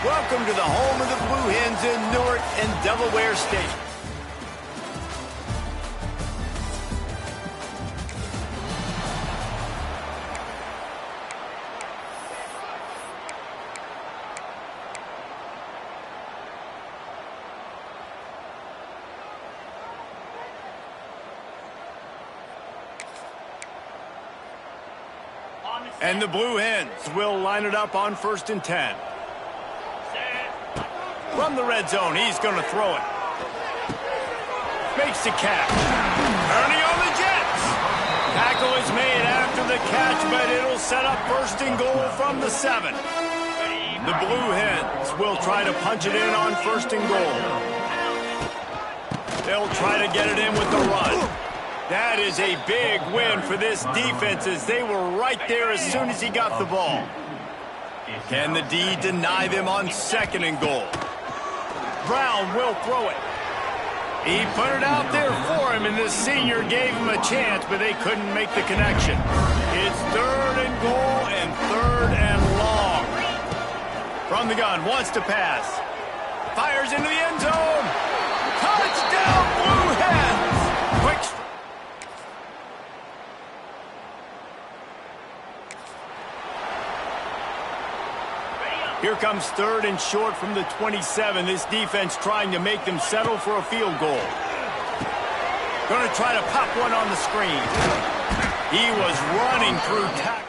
Welcome to the home of the Blue Hens in Newark and Delaware State. And the Blue Hens will line it up on 1st and 10. From the red zone, he's going to throw it. Makes the catch. Turning on the Jets. Tackle is made after the catch, but it'll set up 1st and goal from the 7. The Blue Hens will try to punch it in on 1st and goal. They'll try to get it in with the run. That is a big win for this defense as they were right there as soon as he got the ball. Can the D deny them on 2nd and goal? Brown will throw it. He put it out there for him, and the senior gave him a chance, but they couldn't make the connection. It's 3rd and goal and 3rd and long. From the gun, wants to pass. Fires into the end zone. Touchdown, Blue Hens! Quick. Here comes 3rd and short from the 27. This defense trying to make them settle for a field goal. Going to try to pop one on the screen. He was running through tackle.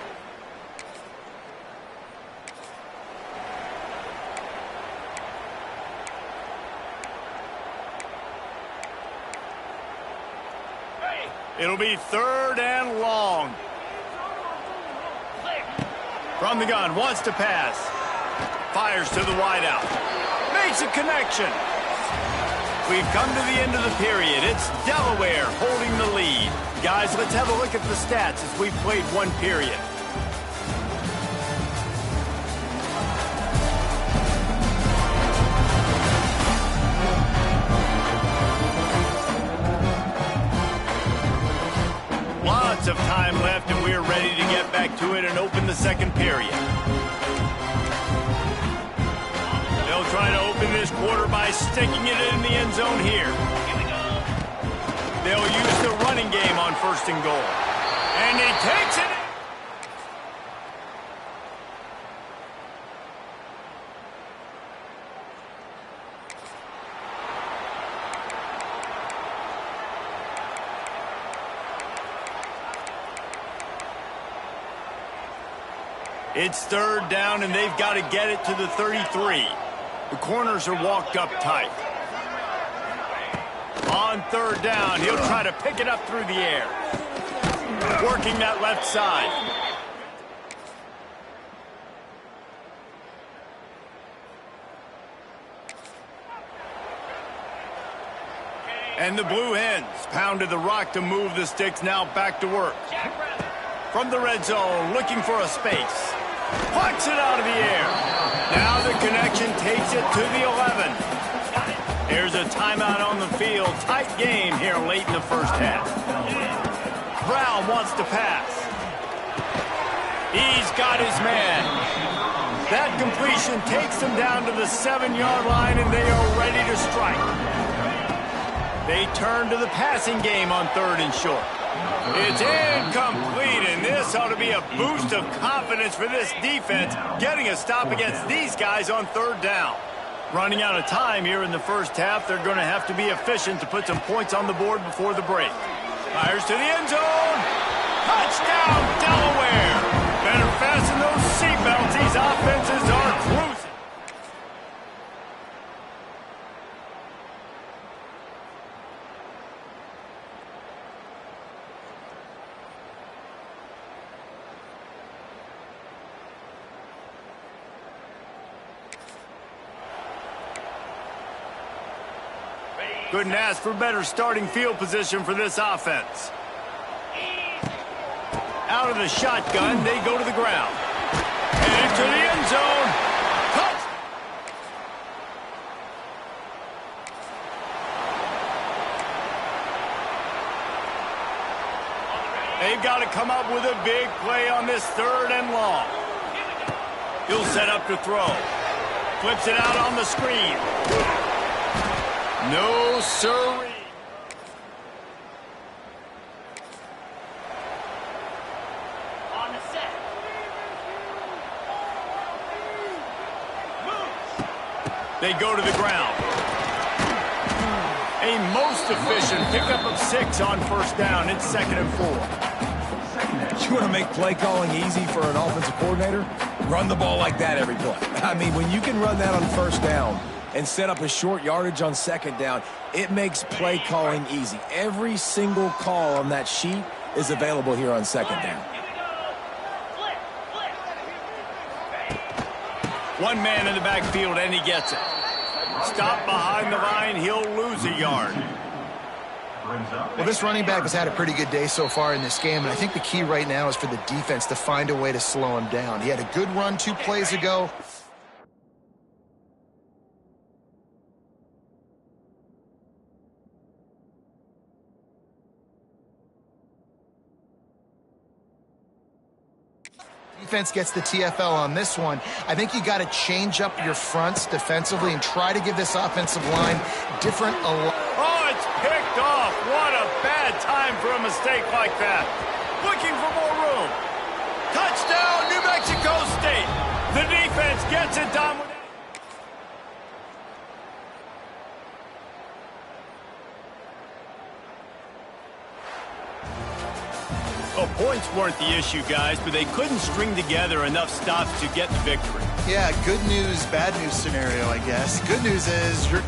It'll be 3rd and long. From the gun, wants to pass. Fires to the wideout. Makes a connection. We've come to the end of the period. It's Delaware holding the lead. Guys, let's have a look at the stats as we've played one period. Lots of time left, and we're ready to get back to it and open the 2nd period. They'll try to open this quarter by sticking it in the end zone here. They'll use the running game on 1st and goal. And he takes it. It's third down, and they've got to get it to the 33. The corners are walked up tight. On third down, he'll try to pick it up through the air. Working that left side. And the Blue Hens pounded the rock to move the sticks, now back to work. From the red zone, looking for a space. Plucks it out of the air. Now the connection takes it to the 11. There's a timeout on the field. Tight game here late in the first half. Brown wants to pass. He's got his man. That completion takes them down to the 7-yard line, and they are ready to strike. They turn to the passing game on third and short. It's incomplete, and this ought to be a boost of confidence for this defense, getting a stop against these guys on third down. Running out of time here in the first half, they're going to have to be efficient to put some points on the board before the break. Fires to the end zone. Touchdown, Delaware. Better fasten those seatbelts. These offenses are cruising. Couldn't ask for better starting field position for this offense. Out of the shotgun, they go to the ground. And into the end zone. Touch! They've got to come up with a big play on this third and long. He'll set up to throw. Flips it out on the screen. No, sirree. On the set. They go to the ground. A most efficient pickup of 6 on first down. It's 2nd and 4. You want to make play calling easy for an offensive coordinator? Run the ball like that every play. I mean, when you can run that on first down and set up a short yardage on second down, it makes play calling easy. Every single call on that sheet is available here on second down. One man in the backfield, and he gets it. Stop behind the line, he'll lose a yard. Well, this running back has had a pretty good day so far in this game, and I think the key right now is for the defense to find a way to slow him down. He had a good run 2 plays ago. Defense gets the TFL on this one. I think you got to change up your fronts defensively and try to give this offensive line different. Oh, it's picked off. What a bad time for a mistake like that. Looking for more room. Touchdown, New Mexico State. The defense gets it done with it. Well, points weren't the issue, guys, but they couldn't string together enough stops to get the victory. Yeah, good news, bad news scenario, I guess. Good news is you're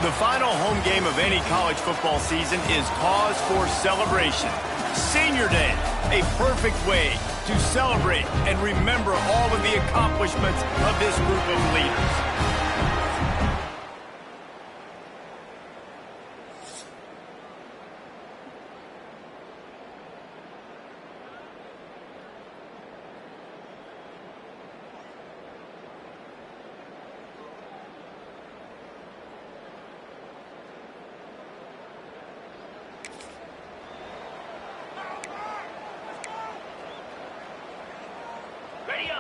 The final home game of any college football season is cause for celebration. Senior Day, a perfect way to celebrate and remember all of the accomplishments of this group of leaders.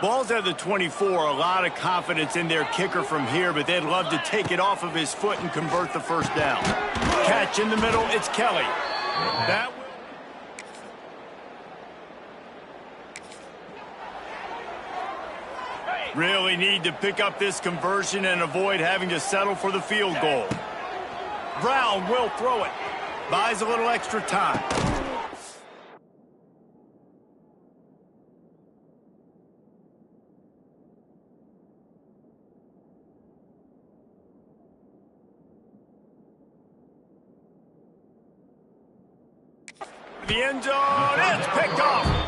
Ball's at the 24, a lot of confidence in their kicker from here, but they'd love to take it off of his foot and convert the first down. Catch in the middle, it's Kelly. That will... Really need to pick up this conversion and avoid having to settle for the field goal. Brown will throw it. Buys a little extra time. The end zone, it's picked off.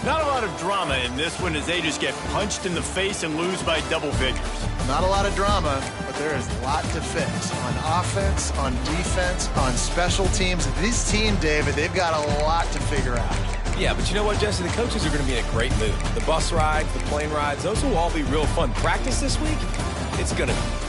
Not a lot of drama in this one as they just get punched in the face and lose by double figures. Not a lot of drama, but there is a lot to fix on offense, on defense, on special teams. This team, David, they've got a lot to figure out. Yeah, but you know what, Jesse? The coaches are going to be in a great mood. The bus rides, the plane rides, those will all be real fun. Practice this week, it's going to be.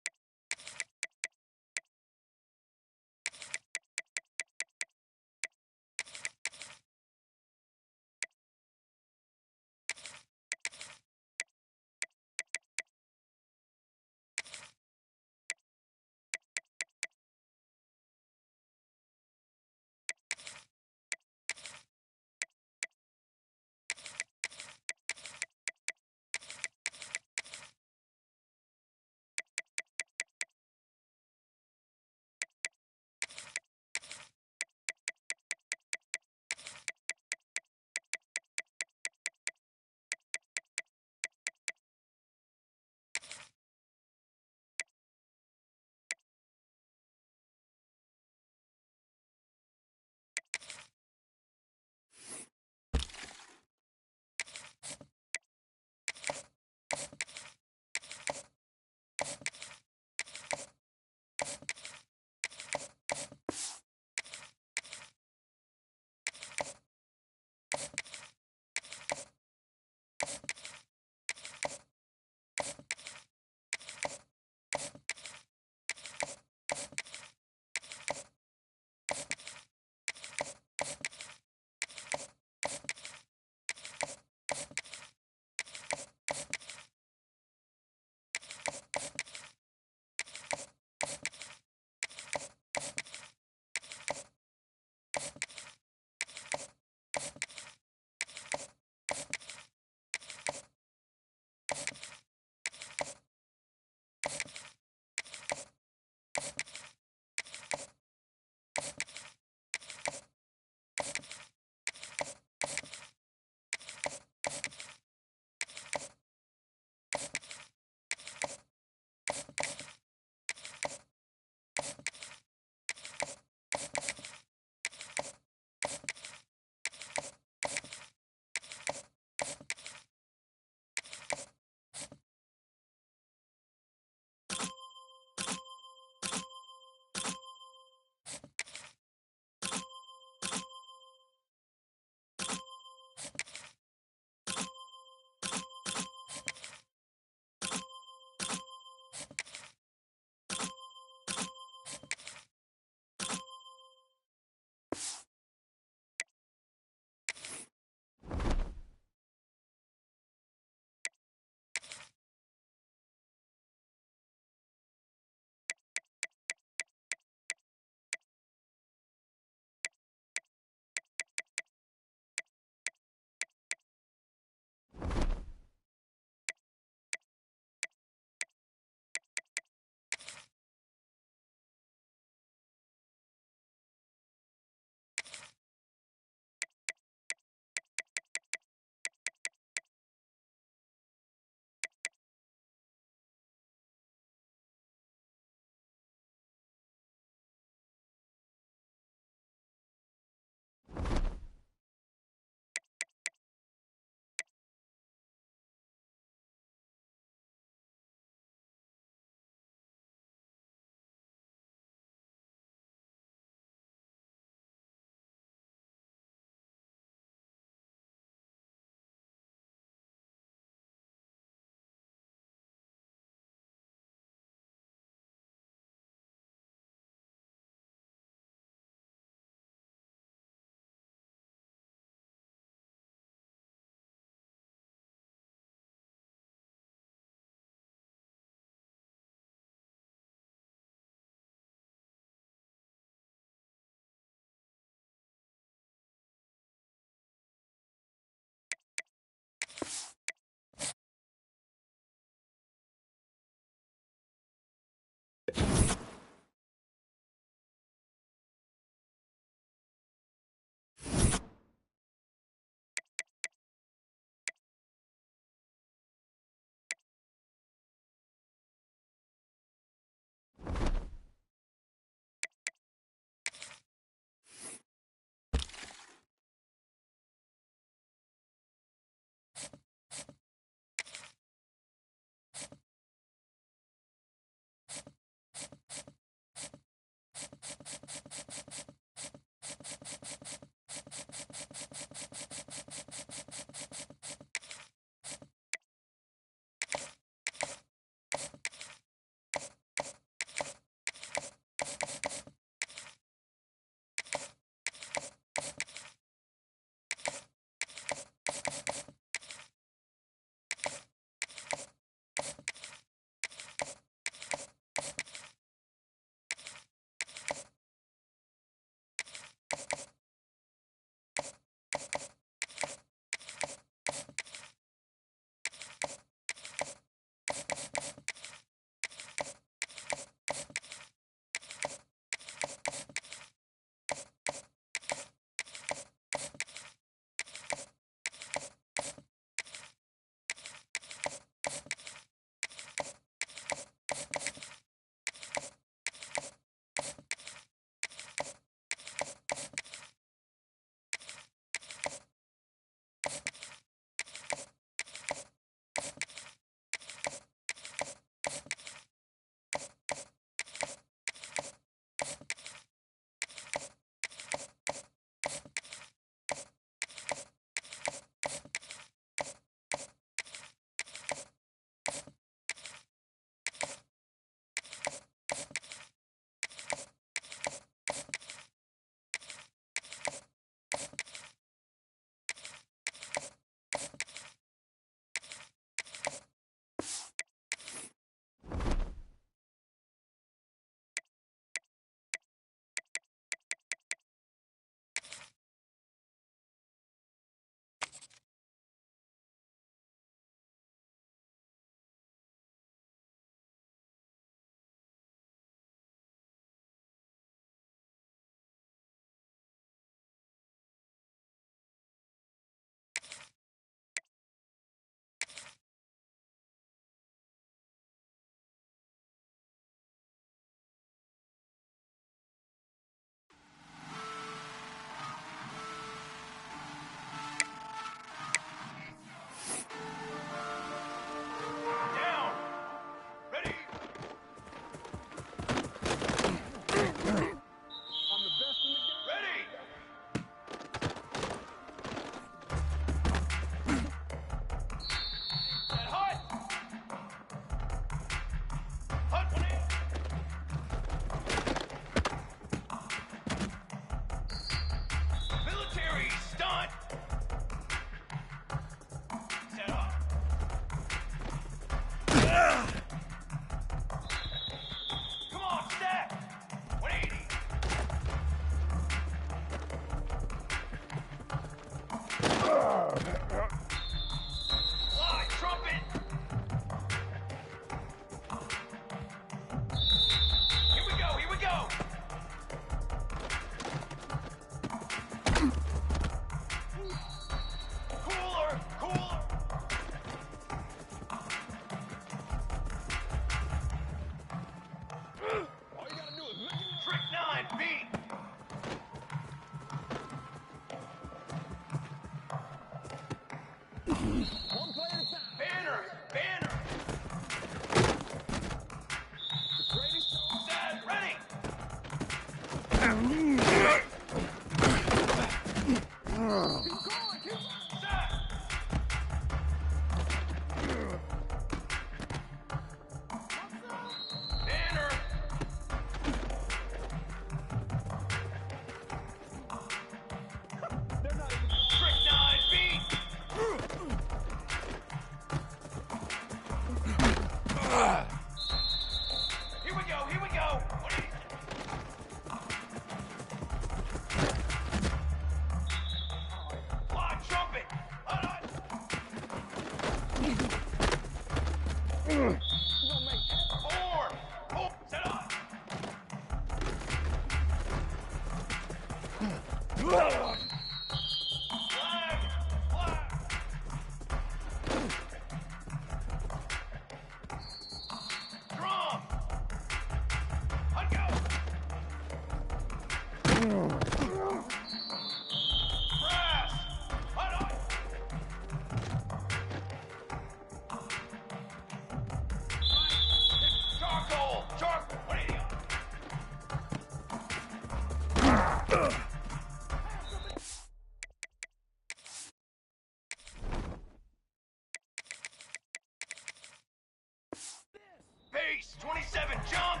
Pace, 27, jump!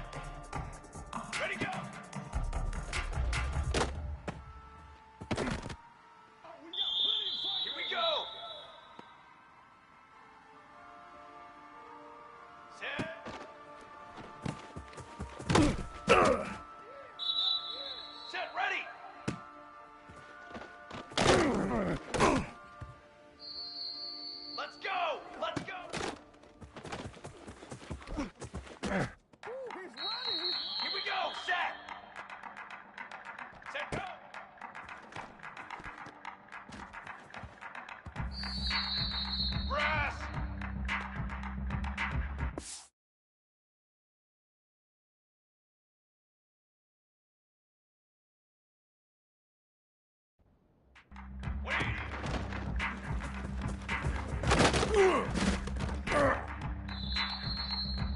Ready, go! Here we go! Set! Set, ready! Let's go! Let's go! Here we go! Set! Set, go! Brass!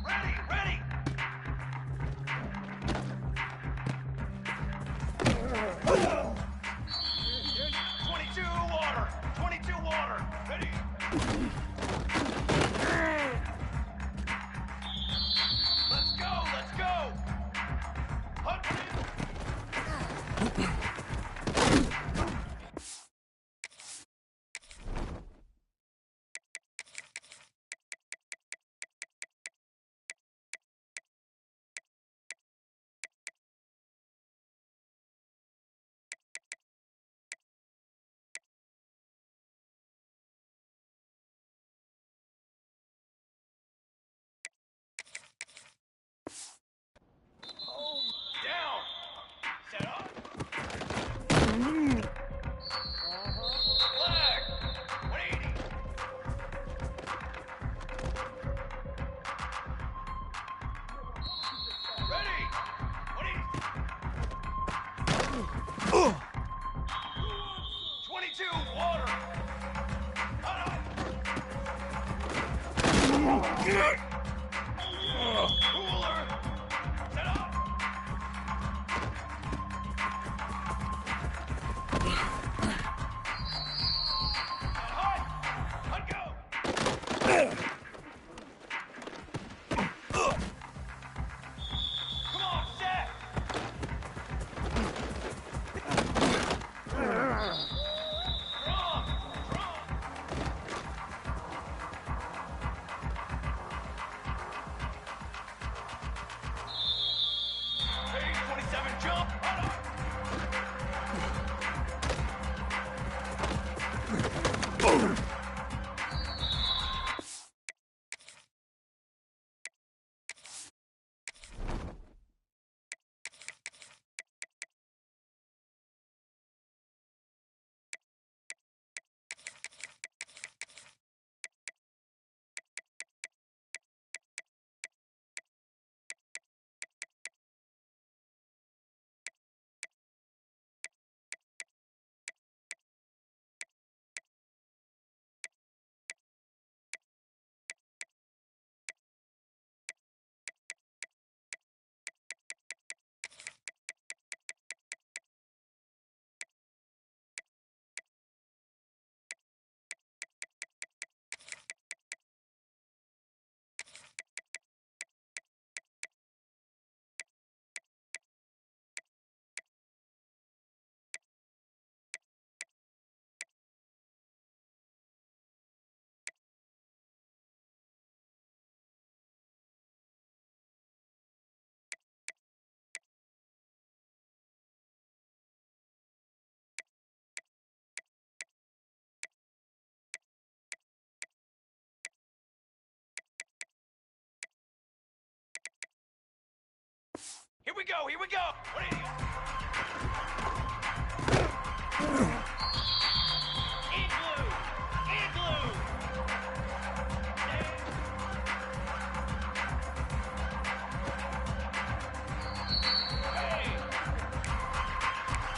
Ready, ready! 22 water! 22 water! Ready! Let's go! Let's go! Hunt down! Set up! Flag! 180! Ready! 180! 22 water! Cooler! Set up! Hut! Hut, go! Here we go, here we go! What are you... Igloo! Igloo! Hey!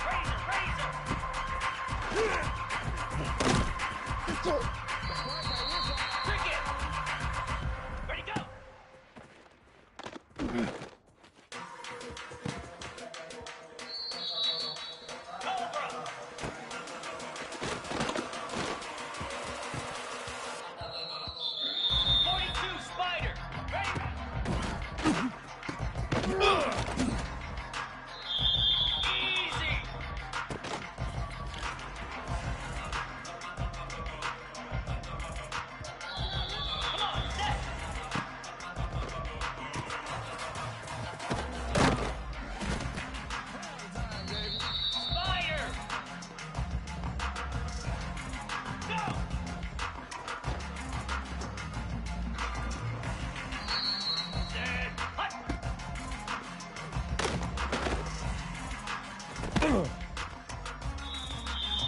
Razor, razor! Cricket! Ready, go! Cobra! 42 Spider! Ready? Easy! Come on, set! Spider! Go! Set! Hut!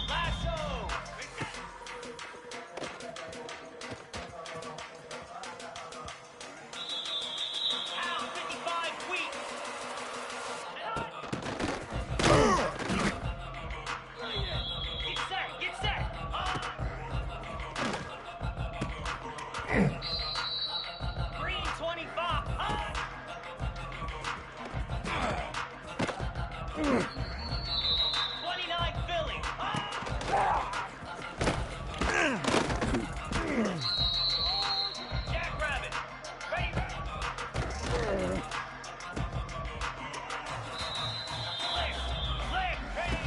Lasso! Ow, 55 weeks! Get set! Get set! Green 25! 29 Philly! Jackrabbit! Ready? Flick! Flick! Ready?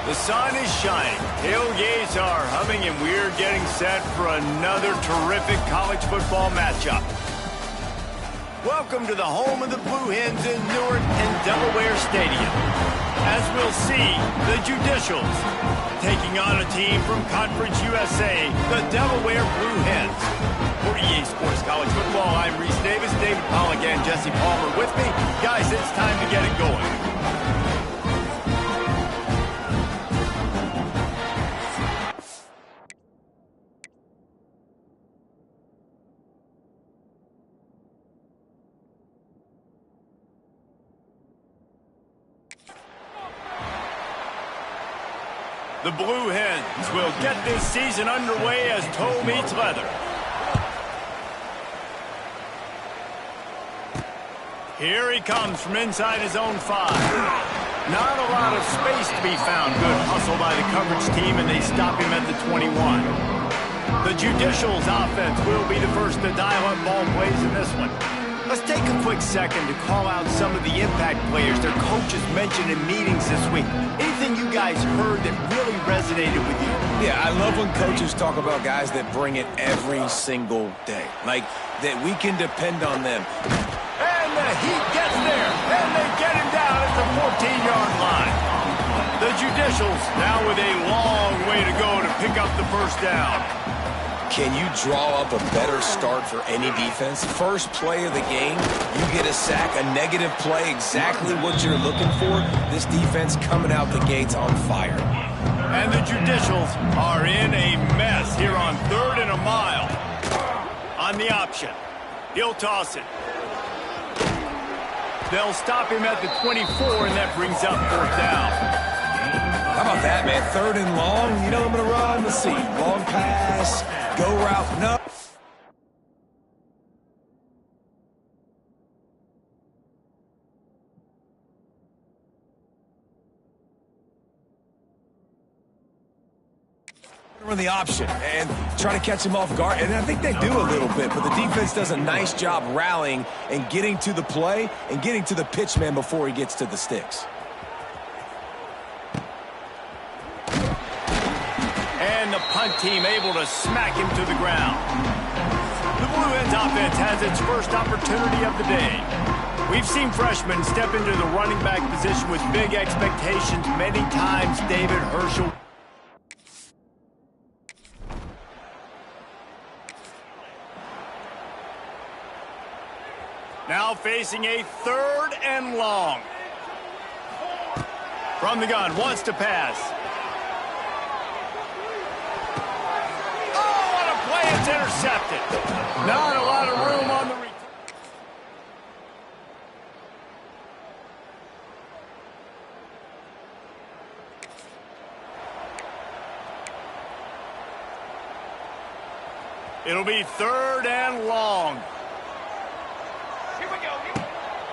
The sun is shining, tailgates are humming, and we're getting set for another terrific college football matchup. Welcome to the home of the Blue Hens in Newark and Delaware Stadium. As we'll see, the Judicials taking on a team from Conference USA, the Delaware Blue Hens. For EA Sports College Football, I'm Reese Davis, David Pollock, and Jesse Palmer with me. Guys, it's time to get it going. The Blue Hens will get this season underway as toe meets leather. Here he comes from inside his own 5. Not a lot of space to be found. Good hustle by the coverage team, and they stop him at the 21. The Judicials offense will be the first to dial up ball plays in this one. Let's take a quick second to call out some of the impact players their coaches mentioned in meetings this week. Anything you guys heard that really resonated with you? Yeah, I love when coaches talk about guys that bring it every single day. Like, that we can depend on them. And the Heat gets there, and they get him down at the 14-yard line. The Judicials now with a long way to go to pick up the first down. Can you draw up a better start for any defense? First play of the game, you get a sack, a negative play, exactly what you're looking for. This defense coming out the gates on fire. And the Judicials are in a mess here on 3rd and a mile. On the option, he'll toss it. They'll stop him at the 24, and that brings up 4th down. How about that, man? 3rd and long. You know I'm going to run. Let's see. Long pass. Go route. No. Run the option and try to catch him off guard. And I think they do a little bit, but the defense does a nice job rallying and getting to the play and getting to the pitch man before he gets to the sticks. And the punt team able to smack him to the ground. The Blue Hens offense has its first opportunity of the day. We've seen freshmen step into the running back position with big expectations many times. David Herschel. Now facing a 3rd and long. From the gun, wants to pass. Oh, what a play, it's intercepted. Not a lot of room on the return. It'll be 3rd and long.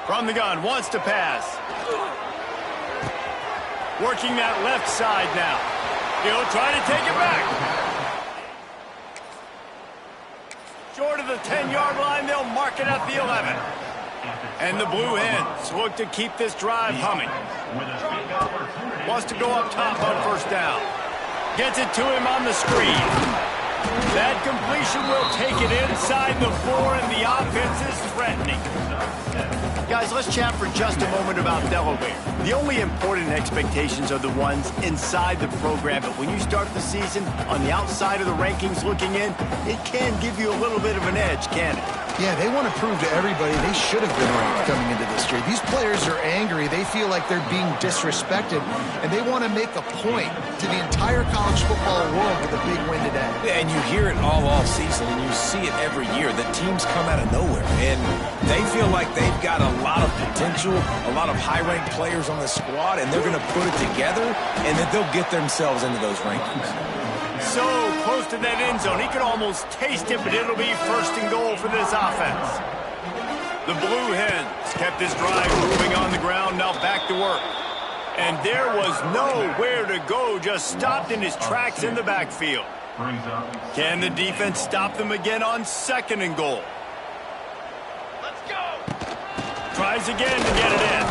From the gun, wants to pass. Working that left side now. He'll try to take it back. Short of the 10-yard line, they'll mark it at the 11. And the Blue Hens look to keep this drive humming. Wants to go up top on 1st down. Gets it to him on the screen. That completion will take it inside the 4, and the offense is threatening. Guys, let's chat for just a moment about Delaware. The only important expectations are the ones inside the program, but when you start the season on the outside of the rankings looking in, it can give you a little bit of an edge, can't it? Yeah, they want to prove to everybody they should have been ranked coming into this year. These players are angry. They feel like they're being disrespected, and they want to make a point to the entire college football world with a big win today. Yeah, and you hear it all season, and you see it every year. The teams come out of nowhere, and they feel like they've got a lot of potential, a lot of high-ranked players on the squad, and they're going to put it together, and that they'll get themselves into those rankings. So close to that end zone, he could almost taste it, but it'll be 1st and goal for this offense. The Blue Hens kept this drive moving on the ground, now back to work. And there was nowhere to go, just stopped in his tracks in the backfield. Can the defense stop them again on 2nd and goal? Let's go! Tries again to get it in.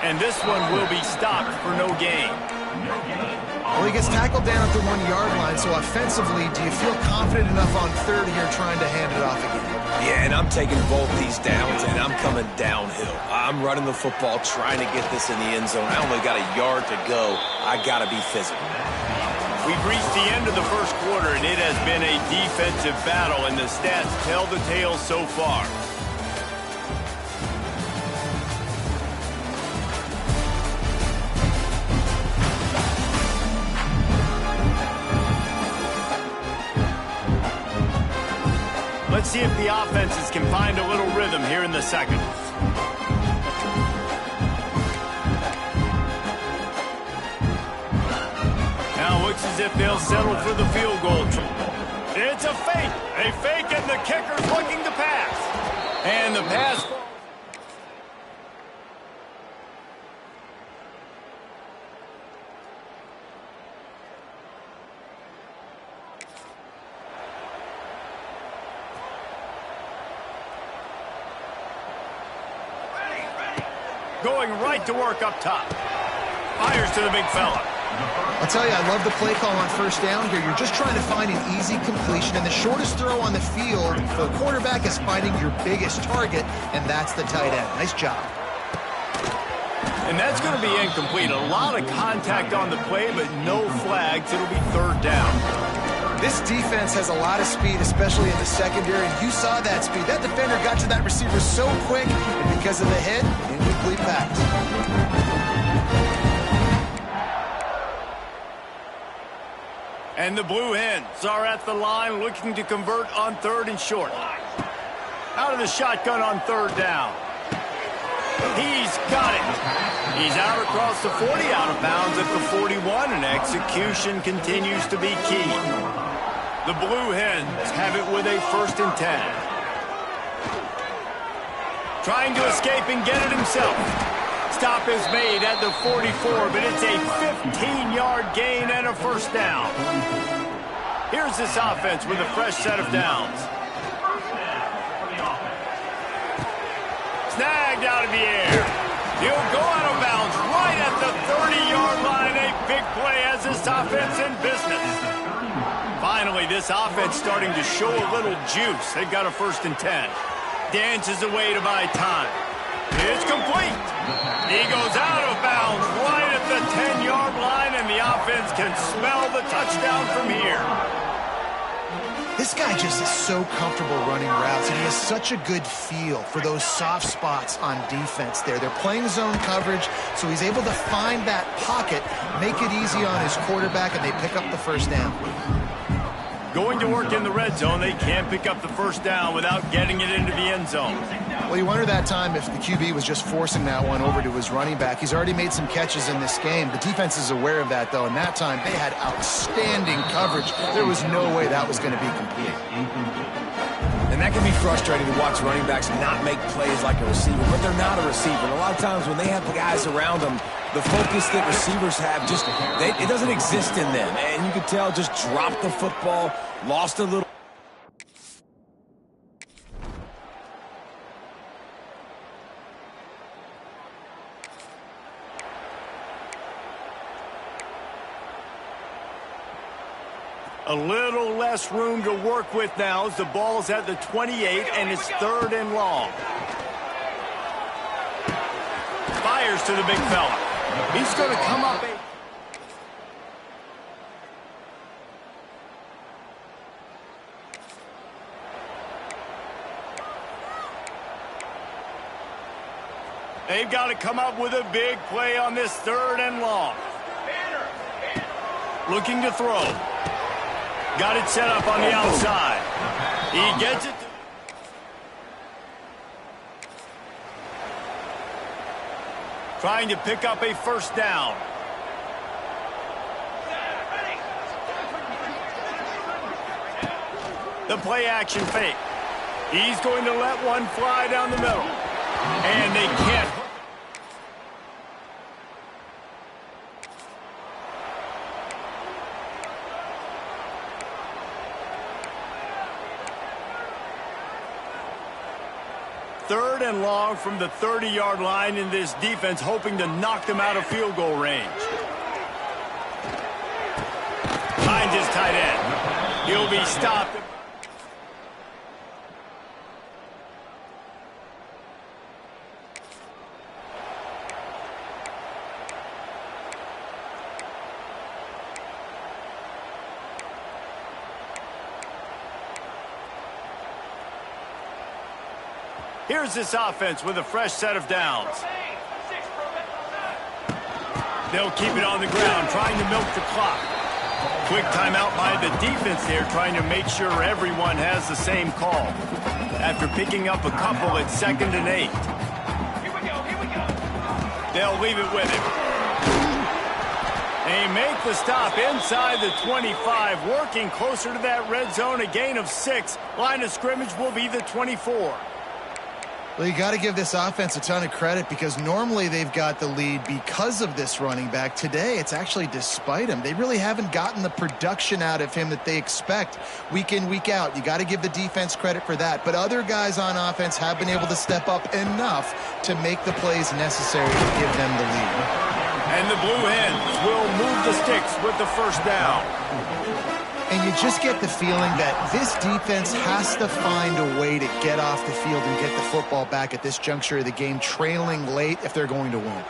And this one will be stopped for no gain. Well, he gets tackled down at the 1-yard line, so offensively, do you feel confident enough on third here trying to hand it off again? Yeah, and I'm taking both these downs, and I'm coming downhill. I'm running the football, trying to get this in the end zone. I only got a yard to go. I got to be physical. We've reached the end of the first quarter, and it has been a defensive battle, and the stats tell the tale so far. Let's see if the offenses can find a little rhythm here in the second. Now looks as if they'll settle for the field goal. It's a fake. A fake, and the kicker's looking to pass. And the pass. Going right to work up top. Fires to the big fella. I'll tell you, I love the play call on first down here. You're just trying to find an easy completion, and the shortest throw on the field for the quarterback is finding your biggest target, and that's the tight end. Nice job. And that's going to be incomplete. A lot of contact on the play, but no flags. It'll be third down. This defense has a lot of speed, especially in the secondary, and you saw that speed. That defender got to that receiver so quick, and because of the hit, incomplete pass. And the Blue Hens are at the line looking to convert on third and short. Out of the shotgun on third down. He's got it. He's out across the 40, out of bounds at the 41, and execution continues to be key. The Blue Hens have it with a 1st and 10. Trying to escape and get it himself. Stop is made at the 44, but it's a 15-yard gain and a 1st down. Here's this offense with a fresh set of downs. Snagged out of the air. He'll go out of bounds right at the 30-yard line. A big play as this offense in business. Finally, this offense starting to show a little juice. They've got a 1st and 10. Dances away to buy time. It's complete. He goes out of bounds right at the 10-yard line, and the offense can smell the touchdown from here. This guy just is so comfortable running routes, and he has such a good feel for those soft spots on defense there. They're playing zone coverage, so he's able to find that pocket, make it easy on his quarterback, and they pick up the 1st down. Going to work in the red zone, they can't pick up the 1st down without getting it into the end zone. Well, you wonder that time if the QB was just forcing that one over to his running back. He's already made some catches in this game. The defense is aware of that, though, and that time they had outstanding coverage. There was no way that was going to be complete. And that can be frustrating to watch running backs not make plays like a receiver, but they're not a receiver. And a lot of times when they have the guys around them, the focus that receivers have, it doesn't exist in them. And you can tell, just dropped the football, lost a little. A little less room to work with now as the ball's at the 28, and it's 3rd and long. Fires to the big fella. He's going to come up. They've got to come up with a big play on this 3rd and long. Looking to throw. Got it set up on the outside. He gets it. Trying to pick up a 1st down. The play action fake. He's going to let one fly down the middle. And they can't. Third and long from the 30-yard line, in this defense hoping to knock them out of field goal range. tight end. He'll be stopped. Here's this offense with a fresh set of downs. They'll keep it on the ground, trying to milk the clock. Quick timeout by the defense there, trying to make sure everyone has the same call. After picking up a couple at 2nd and 8. Here we go. They'll leave it with him. They make the stop inside the 25, working closer to that red zone, a gain of 6. Line of scrimmage will be the 24. Well, you got to give this offense a ton of credit because normally they've got the lead because of this running back. Today, it's actually despite him. They really haven't gotten the production out of him that they expect week in, week out. You got to give the defense credit for that. But other guys on offense have been able to step up enough to make the plays necessary to give them the lead. And the Blue Hens will move the sticks with the first down. And you just get the feeling that this defense has to find a way to get off the field and get the football back at this juncture of the game, trailing late if they're going to win.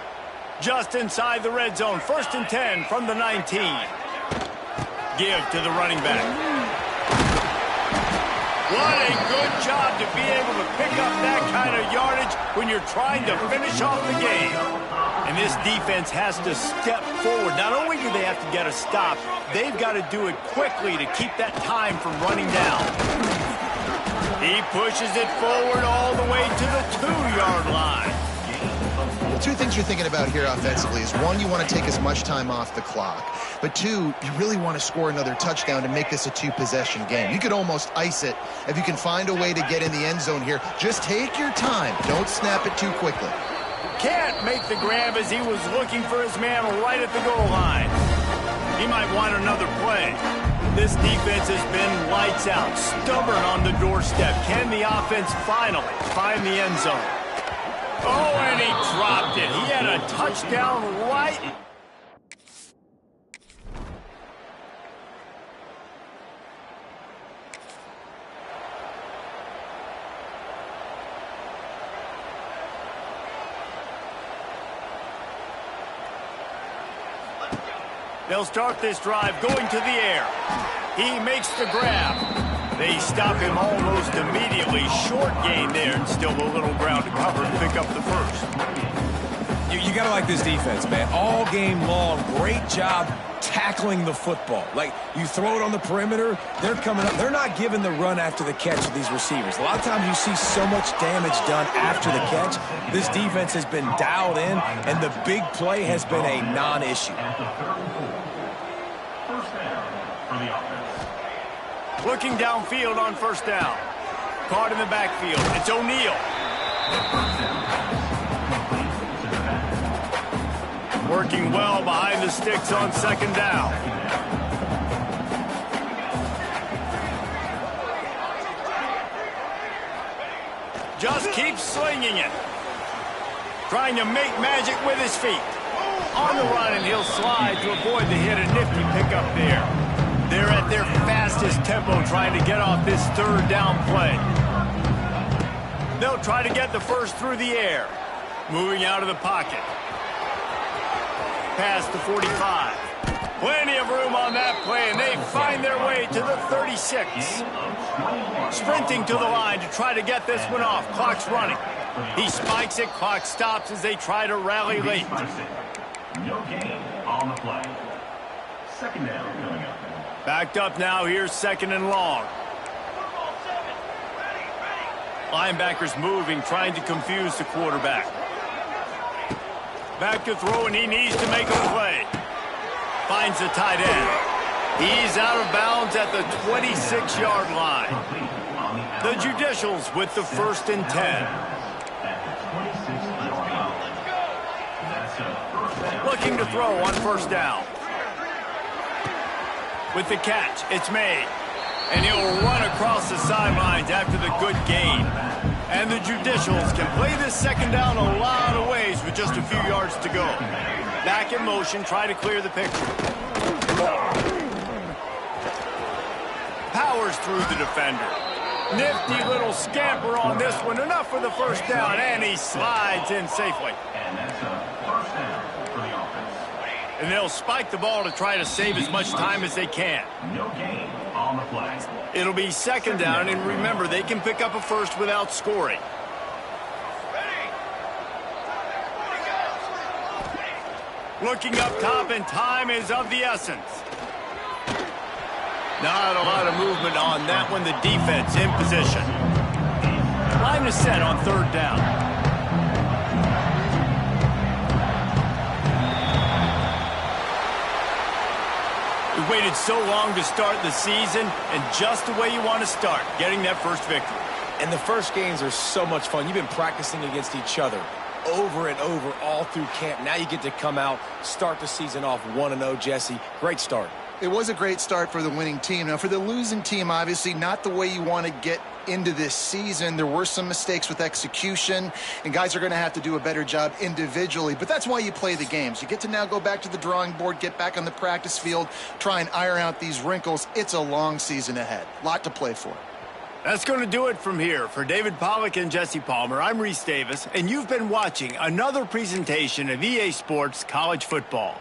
Just inside the red zone, 1st and 10 from the 19. Give to the running back. What a good job to be able to pick up that kind of yardage when you're trying to finish off the game. And this defense has to step forward. Not only do they have to get a stop, they've got to do it quickly to keep that time from running down. He pushes it forward all the way to the 2-yard line. Well, two things you're thinking about here offensively is, one, you want to take as much time off the clock. But two, you really want to score another touchdown to make this a 2-possession game. You could almost ice it if you can find a way to get in the end zone here. Just take your time. Don't snap it too quickly. Can't make the grab as he was looking for his man right at the goal line. He might want another play. This defense has been lights out, stubborn on the doorstep. Can the offense finally find the end zone? Oh, and he dropped it. He had a touchdown right. They'll start this drive going to the air. He makes the grab. They stop him almost immediately. Short gain there, and still a little ground to cover to pick up the first. You got to like this defense, man. All game long, great job tackling the football. Like, you throw it on the perimeter, they're coming up. They're not giving the run after the catch with these receivers. A lot of times you see so much damage done after the catch. This defense has been dialed in, and the big play has been a non-issue. Looking downfield on first down. Caught in the backfield. It's O'Neal. Working well behind the sticks on 2nd down. Just keeps slinging it. Trying to make magic with his feet. On the run, and he'll slide to avoid the hit. A nifty pickup there. They're at their fastest tempo trying to get off this 3rd down play. They'll try to get the first through the air. Moving out of the pocket. Past the 45. Plenty of room on that play, and they find their way to the 36. Sprinting to the line to try to get this one off. Clock's running. He spikes it. Clock stops as they try to rally late. No gain on the play. 2nd down coming up. Backed up now. Here's 2nd and long. Linebackers moving, trying to confuse the quarterback. Back to throw, and he needs to make a play. Finds the tight end. He's out of bounds at the 26-yard line. The Judicials with the 1st and 10. Looking to throw on first down. With the catch, it's made. And he'll run across the sidelines after the good gain. And the Judicials can play this 2nd down a lot of ways with just a few yards to go. Back in motion, try to clear the picture. powers through the defender. Nifty little scamper on this one. Enough for the first down, and he slides in safely. And that's a first down for the offense. And they'll spike the ball to try to save as much time as they can. No gain on the play. It'll be second down, and remember, they can pick up a first without scoring. Looking up top, and time is of the essence. Not a lot of movement on that one. The defense in position. Line is set on third down. We waited so long to start the season, and just the way you want to start, getting that first victory. And the first games are so much fun. You've been practicing against each other over and over all through camp. Now you get to come out, start the season off 1-0, Jesse. Great start. It was a great start for the winning team. Now, for the losing team, obviously not the way you want to get into this season. There were some mistakes with execution, and guys are going to have to do a better job individually. But that's why you play the games. You get to now go back to the drawing board, get back on the practice field, try and iron out these wrinkles. It's a long season ahead. A lot to play for. That's going to do it from here. For David Pollack and Jesse Palmer, I'm Reese Davis, and you've been watching another presentation of EA Sports College Football.